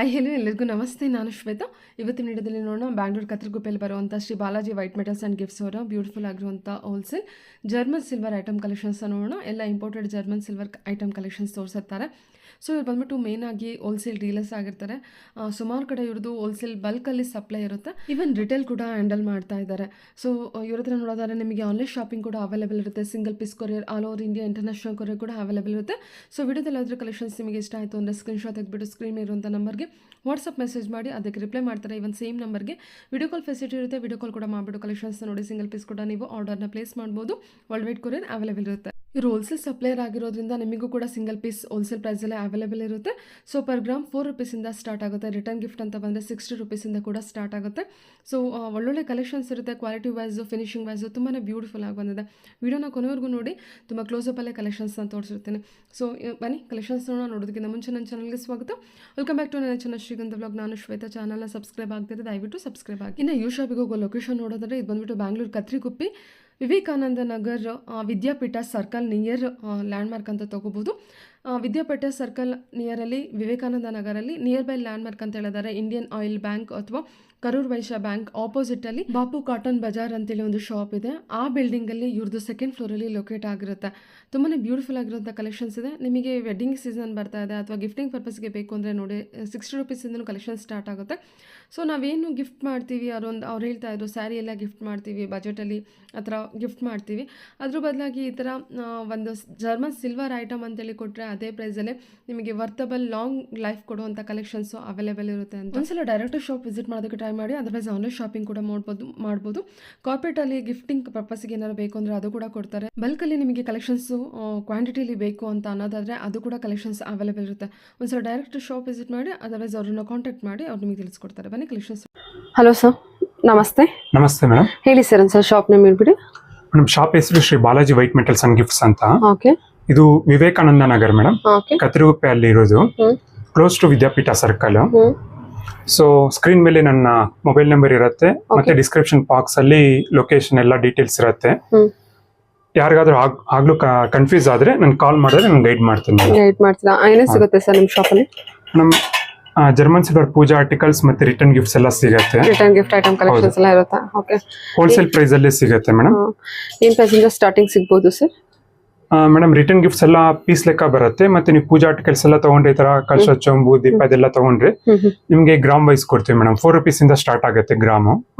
Hello ಎಲ್ಲರಿಗೂ ನಮಸ್ತೆ. ನಾನು ಶ್ವೇತಾ. ಇವತ್ತಿನ ವಿಡಿಯೋದಲ್ಲಿ ನೋಡೋಣ ಬ್ಯಾಂಗ್ಳೂರು ಕತ್ರಗುಪ್ಪೆಯಲ್ಲಿ ಬರುವಂಥ Shri Balaji white metals and gifts ಅವರ ಬ್ಯೂಟಿಫುಲ್ ಆಗಿರುವಂಥ wholesale German silver item collections ನೋಡೋಣ. ಎಲ್ಲ imported German silver item collections ತೋರಿಸಿರ್ತಾರೆ. ಸೊ ಇವ್ರು ಬಂದ್ಬಿಟ್ಟು ಮೇನ್ ಆಗಿ ಹೋಲ್ಸೇಲ್ ಡೀಲರ್ಸ್ ಆಗಿರ್ತಾರೆ. ಸುಮಾರು ಕಡೆ ಇವ್ರದ್ದು ಹೋಲ್ಸೇಲ್ ಬಲ್ಕಲ್ಲಿ ಸಪ್ಲೈ ಇರುತ್ತೆ. ಈವನ್ ರಿಟೇಲ್ ಕೂಡ ಹ್ಯಾಂಡಲ್ ಮಾಡ್ತಾ ಇದ್ದಾರೆ. ಸೊ ಇವ್ರ ಹತ್ರ ನೋಡೋದಾದ್ರೆ ನಿಮಗೆ ಆನ್ಲೈನ್ ಶಾಪಿಂಗ್ ಕೂಡ ಅವೈಲೇಬಲ್ ಇರುತ್ತೆ. Single piece courier, all over India international courier ಕೂಡ ಅವೈಲೇಬಲ್ ಇರುತ್ತೆ. ಸೊ ವಿಡಿಯೋದಲ್ಲಿ ಯಾವ್ದಾದ್ರು ಕಲೆಕ್ಷನ್ಸ್ ನಿಮಗೆ ಇಷ್ಟ ಆಯಿತು ಅಂದರೆ ಸ್ಕ್ರೀನ್ಶಾಟ್ ತೆಗೆದುಬಿಟ್ಟು ಸ್ಕ್ರೀನ್ ಇರುವಂಥ ನಂಬರ್ಗೆ ವಾಟ್ಸಪ್ ಮೆಸೇಜ್ ಮಾಡಿ ಅದಕ್ಕೆ ರಿಪ್ಲೈ ಮಾಡ್ತಾರೆ. ಇವನ್ ಸೇಮ್ ನಂಬರ್ಗೆ ವಿಡಿಯೋ ಕಾಲ್ ಫೆಸಿಲಿಟಿ ಇರುತ್ತೆ. ವಿಡಿಯೋ ಕಾಲ್ ಕೂಡ ಮಾಡಿಬಿಟ್ಟು ಕಲೆಕ್ಷನ್ಸ್ ನೋಡಿ ಸಿಂಗಲ್ ಪೀಸ್ ಕೂಡ ನೀವು ಆರ್ಡರ್ನ ಪ್ಲೇಸ್ ಮಾಡ್ಬೋದು. ವರ್ಲ್ಡ್ ವೈಡ್ ಕೊರಿಯರ್ ಅವೈಲೇಬಲ್ ಇರುತ್ತೆ. ಇವರು ಹೋಲ್ಸೇಲ್ ಸಪ್ಲೈಯರ್ ಆಗಿರೋದ್ರಿಂದ ನಿಮಗೂ ಕೂಡ ಸಿಂಗಲ್ ಪೀಸ್ ಹೋಲ್ಸೇಲ್ ಪ್ರೈಸಲ್ಲೇ ಅವೈಲೇಬಲ್ ಇರುತ್ತೆ. ಸೊ ಪರ್ ಗ್ರಾಮ್ 4 ರೂಪೀಸಿಂದ ಸ್ಟಾರ್ಟ್ ಆಗುತ್ತೆ. ರಿಟರ್ನ್ ಗಿಫ್ಟ್ ಅಂತ ಬಂದರೆ 60 ರೂಪೀಸಿಂದ ಕೂಡ ಸ್ಟಾರ್ಟ್ ಆಗುತ್ತೆ. ಸೊ ಒಳ್ಳೊಳ್ಳೆ ಕಲೆಕ್ಷನ್ಸ್ ಇರುತ್ತೆ. ಕ್ವಾಲಿಟಿ ವೈಸು, ಫಿನಿಶಿಂಗ್ ವೈಸು ತುಂಬಾ ಬ್ಯೂಟಿಫುಲ್ ಆಗಿ ಬಂದಿದೆ. ವಿಡಿಯೋನ ಕೊನೆವರೆಗೂ ನೋಡಿ, ತುಂಬ ಕ್ಲೋಸಪ್ಪಲ್ಲೇ ಕಲೆಕ್ಷನ್ಸ್ನ ತೋರಿಸಿರ್ತೀನಿ. ಸೊ ಬನ್ನಿ ಕಲೆಕ್ಷನ್ಸ್ನ ನೋಡೋದಕ್ಕಿಂತ ಮುಂಚೆ ನನ್ನ ಚಾನಲ್ಗೆ ಸ್ವಾಗತ. ವೆಲ್ಕಮ್ ಬ್ಯಾಕ್ ಟು ನನ್ನ ಚಾನಲ್ ಶ್ರೀಗಂಧ ಬ್ಲಾಗ್. ನಾನು ಶ್ವೇತಾ. ಚಾನಲ್ನ ಸಬ್ಸ್ಕ್ರೈಬ್ ಆಗ್ತಿದೆ, ದಯವಿಟ್ಟು ಸಬ್ಸ್ಕ್ರೈಬ್ ಆಗಿ. ಇನ್ನು ಯು ಶಾಪಿಗೆ ಹೋಗೋ ಲೊಕೇಶನ್ ನೋಡೋದಾದ್ರೆ ಇದು ಬಂದ್ಬಿಟ್ಟು Bengaluru Katriguppe Vivekananda Nagar Vidyapeeta circle near landmark ಅಂತ ತೊಗೋಬೋದು. ವಿದ್ಯಾಪೀಠ ಸರ್ಕಲ್ ನಿಯರಲ್ಲಿ ವಿವೇಕಾನಂದ ನಗರಲ್ಲಿ ನಿಯರ್ ಬೈ ಲ್ಯಾಂಡ್ಮಾರ್ಕ್ ಅಂತ ಹೇಳಿದ್ದಾರೆ. ಇಂಡಿಯನ್ ಆಯಿಲ್ ಬ್ಯಾಂಕ್ ಅಥವಾ ಕರೂರ್ ವೈಶ್ಯ ಬ್ಯಾಂಕ್ ಆಪೋಸಿಟಲ್ಲಿ ಬಾಪು ಕಾಟನ್ ಬಜಾರ್ ಅಂತೇಳಿ ಒಂದು ಶಾಪ್ ಇದೆ. ಆ ಬಿಲ್ಡಿಂಗಲ್ಲಿ ಇವ್ರದ್ದು ಸೆಕೆಂಡ್ ಫ್ಲೋರಲ್ಲಿ ಲೊಕೇಟ್ ಆಗಿರುತ್ತೆ. ತುಂಬಾ ಬ್ಯೂಟಿಫುಲ್ ಆಗಿರೋಂಥ ಕಲೆಕ್ಷನ್ಸ್ ಇದೆ. ನಿಮಗೆ ವೆಡ್ಡಿಂಗ್ ಸೀಸನ್ ಬರ್ತಾ ಇದೆ ಅಥವಾ ಗಿಫ್ಟಿಂಗ್ ಪರ್ಪಸ್ಗೆ ಬೇಕು ಅಂದರೆ ನೋಡಿ 60 ರೂಪೀಸಿಂದನೂ ಕಲೆಕ್ಷನ್ ಸ್ಟಾರ್ಟ್ ಆಗುತ್ತೆ. ಸೊ ನಾವೇನು ಗಿಫ್ಟ್ ಮಾಡ್ತೀವಿ ಅವ್ರು ಹೇಳ್ತಾ ಇದ್ರು ಸ್ಯಾರಿ ಎಲ್ಲ ಗಿಫ್ಟ್ ಮಾಡ್ತೀವಿ, ಬಜೆಟಲ್ಲಿ ಆ ಥರ ಗಿಫ್ಟ್ ಮಾಡ್ತೀವಿ. ಅದ್ರ ಬದಲಾಗಿ ಈ ಥರ ಒಂದು ಜರ್ಮನ್ ಸಿಲ್ವರ್ ಐಟಮ್ ಅಂತೇಳಿ ಕೊಟ್ಟರೆ ಅದೇ ಪ್ರೈಸಲ್ಲೇ ನಿಮಗೆ ವರ್ತಬಲ್ ಲಾಂಗ್ ಲೈಫ್ ಕೊಡುವಂಥ ಕಲೆಕ್ಷನ್ಸು ಅವೈಲೇಬಲ್ ಇರುತ್ತೆ ಅಂತ. ಒಂದ್ಸಲ ಡೈರೆಕ್ಟ್ ಶಾಪ್ ವಿಸಿಟ್ ಮಾಡೋದಕ್ಕೆ ಟ್ರೈ ಮಾಡಿ. ಅದರ್ವೈಸ್ ಆನ್ಲೈನ್ ಶಾಪಿಂಗ್ ಕೂಡ ಮಾಡ್ಬೋದು. ಕಾರ್ಪೊರೇಟಲ್ಲಿ ಗಿಫ್ಟಿಂಗ್ ಪರ್ಪಸ್ಗೆ ಏನಾದ್ರು ಬೇಕು ಅಂದರೆ ಅದು ಕೂಡ ಕೊಡ್ತಾರೆ. ಬಲ್ಕಲ್ಲಿ ನಿಮಗೆ ಕಲೆಕ್ಷನ್ಸು ಕ್ವಾಂಟಿಟಿಲಿ ಬೇಕು ಅಂತ ಅನ್ನೋದಾದರೆ ಅದು ಕೂಡ ಕಲೆಕ್ಷನ್ಸ್ ಅವೈಲೇಬಲ್ ಇರುತ್ತೆ. ಒಂದ್ಸಲ ಡೈರೆಕ್ಟ್ ಶಾಪ್ ವಿಸಿಟ್ ಮಾಡಿ, ಅದರ್ವೈಸ್ ಅವ್ರನ್ನ ಕಾಂಟ್ಯಾಕ್ಟ್ ಮಾಡಿ ಅವ್ರು ನಿಮಗೆ ತಿಳಿಸ್ಕೊಡ್ತಾರೆ. ಬನ್ನಿ ಕಲೆಕ್ಷನ್ಸ್. ಹಲೋ ಸರ್, ನಮಸ್ತೆ. ನಮಸ್ತೆ ಮೇಡಮ್. ಹೇಳಿ ಸರ್ ಒಂದ್ಸಲ ಶಾಪ್ ನೇಮ್ ಹೇಳ್ಬಿಡಿ. ಮೇಡಮ್ ಶಾಪ್ ಹೆಸರು Shri Balaji white metals and gifts ಅಂತ. ಓಕೆ. ಇದು ವಿವೇಕಾನಂದ ನಗರ್ ಮೇಡಮ್, ಕತ್ರಿಗುಪ್ಪೆ ಅಲ್ಲಿ ಇರೋದು, close to Vidyapeetha circle. So screen ಮೇಲೆ ನನ್ನ ಮೊಬೈಲ್ ನಂಬರ್ ಇರುತ್ತೆ, ಮತ್ತೆ ಡಿಸ್ಕ್ರಿಪ್ಷನ್ ಬಾಕ್ಸ್ ಅಲ್ಲಿ ಲೊಕೇಶನ್ ಎಲ್ಲ ಡೀಟೇಲ್ಸ್ ಇರುತ್ತೆ. ಯಾರಿಗಾದ್ರೂ ಆಗ್ಲೂ ಕನ್ಫ್ಯೂಸ್ ಆದ್ರೆ ನಾನು ಕಾಲ್ ಮಾಡಿದ್ರೆ ನಾನು ಗೈಡ್ ಮಾಡ್ತೀನಿ. ಗೈಡ್ ಮಾಡ್ತೀರಾ? ಏನೇನು ಸಿಗುತ್ತೆ ಸರ್ ನಿಮ್ಮ ಶಾಪಲ್ಲಿ? ಮೇಡಮ್ ಜರ್ಮನ್ ಸಿಲ್ವರ್ ಪೂಜಾ ಆರ್ಟಿಕಲ್ಸ್ ಮತ್ತೆ ರಿಟರ್ನ್ ಗಿಫ್ಟ್ಸ್ ಎಲ್ಲ ಸಿಗುತ್ತೆ. ರಿಟರ್ನ್ ಗಿಫ್ಟ್ ಐಟಮ್ ಕಲೆಕ್ಷನ್ಸ್ ಎಲ್ಲ ಇರುತ್ತೆ. ಓಕೆ. ಹೋಲ್ಸೇಲ್ ಪ್ರೈಸ್ ಅಲ್ಲಿ ಸಿಗುತ್ತೆ ಮೇಡಮ್. ಏನು ಪ್ರೈಸ್ ಇಂದ ಸ್ಟಾರ್ಟಿಂಗ್ ಸಿಗ್ಬೋದು ಸರ್? ಮೇಡಮ್ ರಿಟರ್ನ್ ಗಿಫ್ಟ್ಸ್ ಎಲ್ಲ ಪೀಸ್ ಲೆಕ್ಕ ಬರುತ್ತೆ. ಮತ್ತೆ ನೀವು ಪೂಜಾ ಆರ್ಟಿಕಲ್ಸ್ ಎಲ್ಲ ತಗೊಂಡ್ರೆ, ಈ ತರ ಕಲಶ, ಚೊಂಬು, ದೀಪ ಇದೆಲ್ಲ ತಗೊಂಡ್ರೆ ನಿಮ್ಗೆ ಗ್ರಾಮ್ ವೈಸ್ ಕೊಡ್ತೀವಿ ಮೇಡಮ್. 4 ರೂಪೀಸಿಂದ ಸ್ಟಾರ್ಟ್ ಆಗುತ್ತೆ ಗ್ರಾಮು.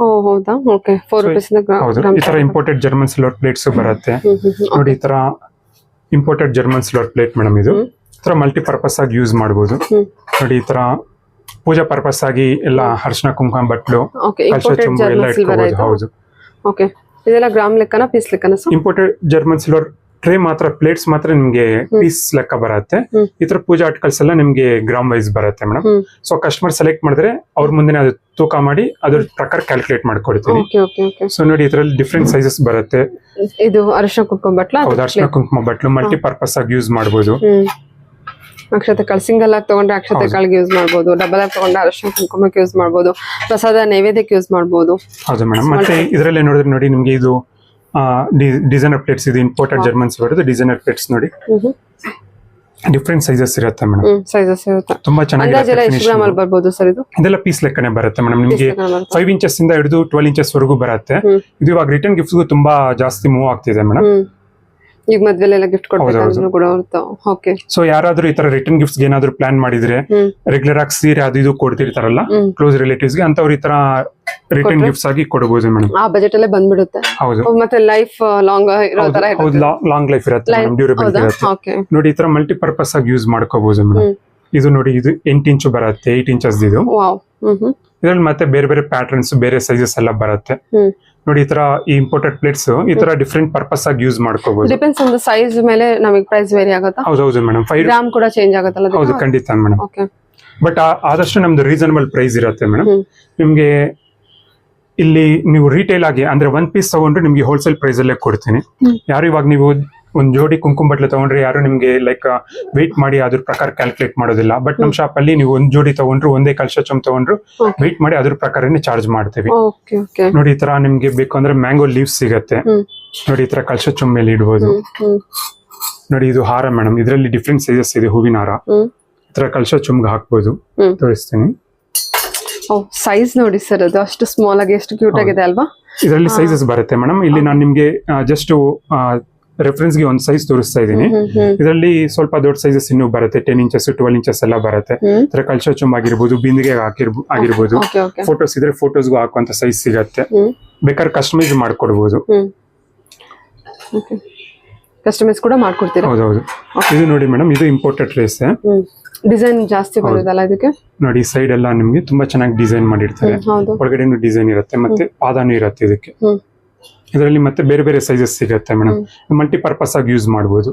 ಹೌದಾ? ಓಕೆ. 4 ರೂಪೀಸಿಂದ ಹೌದು. ಈ ತರ ಇಂಪೋರ್ಟೆಡ್ ಜರ್ಮನ್ ಸಿಲ್ವರ್ ಪ್ಲೇಟ್ಸ್ ಬರುತ್ತೆ ನೋಡಿ. ಈ ತರ imported German silver plate madam. ಇದು ಈ ತರ ಮಲ್ಟಿಪರ್ಪಸ್ ಆಗಿ ಯೂಸ್ ಮಾಡಬಹುದು ನೋಡಿ. ಈ ತರ ಪೂಜಾ ಪರ್ಪಸ್ ಆಗಿ ಎಲ್ಲ ಅರಿಶಿನ, ಕುಂಕುಮ, ಬಟ್ಲು, ಕಲಶ, ಚೊಂಬು ಎಲ್ಲ ಇಟ್ಕೋಬಹುದು. ಹೌದು. ಓಕೆ. ಇದೆಲ್ಲ ಗ್ರಾಮ್ ಲೆಕ್ಕನ ಪೀಸ್ ಲೆಕ್ಕನ? ಇಂಪೋರ್ಟೆಡ್ ಜರ್ಮನ್ ಸಿಲ್ವರ್ ಟ್ರೇ ಮಾತ್ರ, ಪ್ಲೇಟ್ಸ್ ಮಾತ್ರ ನಿಮ್ಗೆ ಪೀಸ್ ಲೆಕ್ಕ ಬರುತ್ತೆ. ಈ ತರ ಪೂಜಾ ಆರ್ಟಿಕಲ್ಸ್ ಎಲ್ಲ ನಿಮ್ಗೆ ಗ್ರಾಮ್ ವೈಸ್ ಬರುತ್ತೆ ಮೇಡಮ್. ಸೊ ಕಸ್ಟಮರ್ ಸೆಲೆಕ್ಟ್ ಮಾಡಿದ್ರೆ ಅವ್ರ ಮುಂದೆ ಅದು ತೂಕ ಮಾಡಿ ಅದ್ರ ಪ್ರಕಾರ ಕ್ಯಾಲ್ಕುಲೇಟ್ ಮಾಡ್ಕೊಡ್ತೀವಿ. ಸೊ ನೋಡಿ ಇದರಲ್ಲಿ ಡಿಫ್ರೆಂಟ್ ಸೈಜಸ್ ಬರುತ್ತೆ. ಇದು ಅರಿಶಿನ ಕುಂಕುಮ ಬಟ್ಲು. ಹೌದು, ಅರಿಶಿನ ಕುಂಕುಮ ಬಟ್ಲು ಮಲ್ಟಿಪರ್ಪಸ್ ಆಗಿ ಯೂಸ್ ಮಾಡಬಹುದು. ಅಕ್ಷತೆ ಕಾಳು ಸಿಂಗಲ್ ಆಗಿ ತಗೊಂಡ್ರೆ ಅಕ್ಷತೆ ಕಾಳಿಗೆ ಯೂಸ್ ಮಾಡಬಹುದು. ಡಬಲ್ ಆಗಿ ತಗೊಂಡ್ರೆ ಅರಿಶಿನ ಕುಂಕುಮಕ್ಕೆ ಯೂಸ್ ಮಾಡಬಹುದು. ಪ್ರಸಾದ ನೈವೇದ್ಯಕ್ಕೆ ಯೂಸ್ ಮಾಡಬಹುದು. ಹೌದು ಮೇಡಮ್. ಮತ್ತೆ ಇದರಲ್ಲಿ ನೋಡಿದ್ರೆ ನೋಡಿ ನಿಮ್ಗೆ ಇದು ಡಿಸೈನರ್ ಪ್ಲೇಟ್ಸ್. ಇದು ಇಂಪೋರ್ಟೆಡ್ ಜರ್ಮನ್ಸ್ ಬರುತ್ತೆ ಡಿಸೈನರ್ ಪ್ಲೇಟ್ಸ್ ನೋಡಿ. ಡಿಫ್ರೆಂಟ್ ಸೈಜಸ್ ಇರುತ್ತೆ ಮೇಡಮ್. ಸೈಜಸ್ ಇರುತ್ತೆ. ತುಂಬಾ ಚೆನ್ನಾಗಿದೆ. ಇದೆಲ್ಲ ಪೀಸ್ ಲೆಕ್ಕನೆ ಬರುತ್ತೆ ಮೇಡಮ್. ನಿಮಗೆ 5 ಇಂಚಸ್ ಇಂದ ಹಿಡಿದು 12 ಇಂಚಸ್ ವರೆಗೂ ಬರುತ್ತೆ. ಇದು ಇವಾಗ ರಿಟರ್ನ್ ಗಿಫ್ಟ್ಸ್ಗೂ ತುಂಬಾ ಜಾಸ್ತಿ ಮೂವ್ ಆಗ್ತಿದೆ ಮೇಡಮ್. ಈಗ ಮದ್ವೆಲೆಲ್ಲ ಗಿಫ್ಟ್ ಕೊಡ್ಬೇಕು ಕೂಡ ಇರುತ್ತೆ. ಓಕೆ. ಸೊ ಯಾರಾದ್ರೂ ಈ ತರ ರಿಟರ್ನ್ ಗಿಫ್ಟ್ಸ್ ಏನಾದ್ರು ಪ್ಲಾನ್ ಮಾಡಿದ್ರೆ, ರೆಗ್ಯುಲರ್ ಆಗಿ ಸೀರೆ ಅದು ಇದು ಕೊಡ್ತಿರ್ತಾರಲ್ಲ ಕ್ಲೋಸ್ ರಿಲೇಟಿವ್ಸ್ ಗೆ, ಅಂತವ್ರು ಈ ತರ ರಿಟರ್ನ್ ಗಿಫ್ಟ್ಸ್ ಆಗಿ ಕೊಡಬಹುದು ಮೇಡಮ್. ಆ ಬಜೆಟ್ ಅಲ್ಲೇ ಬಂದ್ಬಿಡುತ್ತೆ. ಹೌದು. ಮತ್ತೆ ಲೈಫ್ ಲಾಂಗ್ ಇರೋ ತರ ಇರುತ್ತೆ. ಲಾಂಗ್ ಲೈಫ್ ಇರುತ್ತೆ ಮೇಡಮ್, ಡ್ಯೂರಬಿಲಿಟಿ ಇರುತ್ತೆ ನೋಡಿ. ಈ ತರ ಮಲ್ಟಿಪರ್ಪಸ್ ಆಗಿ ಯೂಸ್ ಮಾಡ್ಕೋಬಹುದು ಮೇಡಮ್. ಇದು ನೋಡಿ, ಇದು 8 ಇಂಚು ಬರುತ್ತೆ, 8 ಇಂಚಸ್ ಇದು. ಇದ್ರಲ್ಲಿ ಮತ್ತೆ ಬೇರೆ ಬೇರೆ ಪ್ಯಾಟರ್ನ್ಸ್, ಬೇರೆ ಸೈಜಸ್ ಎಲ್ಲ ಬರುತ್ತೆ ನೋಡಿ. ಈ ತರ ಈ ಇಂಪೋರ್ಟೆಡ್ ಪ್ಲೇಟ್ಸ್ ಈ ತರ ಡಿಫ್ರೆಂಟ್ ಪರ್ಪಸ್ ಆಗಿ ಯೂಸ್ ಮಾಡ್ಕೋಬಹುದು. ಡಿಪೆಂಡ್ಸ್ ಆನ್ ದ ಸೈಜ್ ಮೇಲೆ ನಮಗೆ ಪ್ರೈಸ್ ವೇರಿ ಆಗುತ್ತಾ? ಹೌದು ಮೇಡಮ್. 5 ಗ್ರಾಮ್ ಕೂಡ ಚೇಂಜ್ ಆಗುತ್ತಲ್ಲ? ಹೌದು, ಖಂಡಿತ ಮೇಡಮ್. ಬಟ್ ಆದಷ್ಟು ನಮ್ದು ರೀಸನಬಲ್ ಪ್ರೈಸ್ ಇರುತ್ತೆ ಮೇಡಮ್. ನಿಮ್ಗೆ ಇಲ್ಲಿ ನೀವು ರಿಟೇಲ್ ಆಗಿ ಅಂದ್ರೆ 1 ಪೀಸ್ ತಗೊಂಡ್ರೆ ನಿಮ್ಗೆ ಹೋಲ್ಸೇಲ್ ಪ್ರೈಸ್ ಅಲ್ಲೇ ಕೊಡ್ತೀನಿ. ಯಾರು ಇವಾಗ ನೀವು ಒಂದ್ ಜೋಡಿ ಕುಂಕುಮ ಬಟ್ಲು ತಗೊಂಡ್ರೆ ಯಾರು ನಿಮ್ಗೆ ಲೈಕ್ ವೆಯ್ಟ್ ಮಾಡಿ ಅದ್ರ ಪ್ರಕಾರ ಕ್ಯಾಲ್ಕುಲೇಟ್ ಮಾಡೋದಿಲ್ಲ. ಬಟ್ ನಮ್ ಶಾಪ್ ಅಲ್ಲಿ ನೀವು ಒಂದ್ ಜೋಡಿ ತಗೊಂಡ್ರು, ಒಂದೇ ಕಲಶ ಚೊಂಬು ತಗೊಂಡ್ರು ವೆಯ್ಟ್ ಮಾಡಿ ಅದ್ರ ಪ್ರಕಾರನೇ ಚಾರ್ಜ್ ಮಾಡ್ತೀವಿ ನೋಡಿ. ಈ ತರ ನಿಮ್ಗೆ ಬೇಕು ಅಂದ್ರೆ ಮ್ಯಾಂಗೋ ಲೀವ್ಸ್ ಸಿಗತ್ತೆ ನೋಡಿ. ಈ ತರ ಕಲಶ ಚೊಂಬು ಮೇಲೆ ಇಡ್ಬೋದು ನೋಡಿ. ಇದು ಹಾರ ಮೇಡಮ್. ಇದರಲ್ಲಿ ಡಿಫ್ರೆಂಟ್ ಸೈಜಸ್ ಇದೆ. ಹೂವಿನ ಹಾರ ಈ ತರ ಕಳಶ ಚುಮ್ಗೆ ಹಾಕ್ಬೋದು. ತೋರಿಸ್ತೀನಿ. ಸೈಜ್ ನೋಡಿ ಸರ್, ಅದು ಅಷ್ಟು ಸ್ಮಾಲ್ ಆಗಿ ಎಷ್ಟು ಕ್ಯೂಟ್ ಆಗಿದೆ ಅಲ್ವಾ. ಇದರಲ್ಲಿ ಸೈಜಸ್ ಬರುತ್ತೆ ಮೇಡಮ್. ಇಲ್ಲಿ ನಾನು ನಿಮ್ಗೆ ಜಸ್ಟ್ ರೆಫರೆನ್ಸ್ ಗೆ ಒಂದು ಸೈಜ್ ತೋರಿಸ್ತಾ ಇದ್ದೀನಿ. ಇದರಲ್ಲಿ ಸ್ವಲ್ಪ ದೊಡ್ಡ ಸೈಜಸ್ ಇನ್ನೂ ಬರುತ್ತೆ, 10 ಇಂಚಸ್ 12 ಇಂಚಸ್ ಎಲ್ಲ ಬರುತ್ತೆ. ಇದರ ಕಳಶ ಚುಮ್ ಆಗಿರ್ಬೋದು, ಬಿಂದಿಗೆ ಆಗಿರ್ಬೋದು, ಫೋಟೋಸ್ ಇದ್ರೆ ಫೋಟೋಸ್ಗೂ ಹಾಕುವಂತ ಸೈಜ್ ಸಿಗತ್ತೆ. ಬೇಕಾದ್ರೆ ಕಸ್ಟಮೈಸ್ ಮಾಡ್ಕೊಡ್ಬೋದು. ಕಸ್ಟಮೈಸ್ ಕೂಡ ಮಾಡ್ಕೊಡ್ತೀರಾ? ಹೌದೌದು. ಇದು ನೋಡಿ ಮೇಡಮ್, ಇದು ಇಂಪೋರ್ಟೆಡ್ ರೇಸ್. ಡಿಸೈನ್ ಜಾಸ್ತಿ ಬರೋದಲ್ಲ ಇದಕ್ಕೆ. ನೋಡಿ ಸೈಡ್ ಎಲ್ಲ ನಿಮ್ಗೆ ತುಂಬಾ ಚೆನ್ನಾಗಿ ಡಿಸೈನ್ ಮಾಡಿರ್ತಾರೆ. ಒಳಗಡೆನೂ ಡಿಸೈನ್ ಇರುತ್ತೆ, ಮತ್ತೆ ಪಾದಾನು ಇರುತ್ತೆ ಇದಕ್ಕೆ. ಇದರಲ್ಲಿ ಮತ್ತೆ ಬೇರೆ ಬೇರೆ ಸೈಜಸ್ ಸಿಗುತ್ತೆ ಮೇಡಮ್. ಮಲ್ಟಿಪರ್ಪಸ್ ಆಗಿ ಯೂಸ್ ಮಾಡಬಹುದು.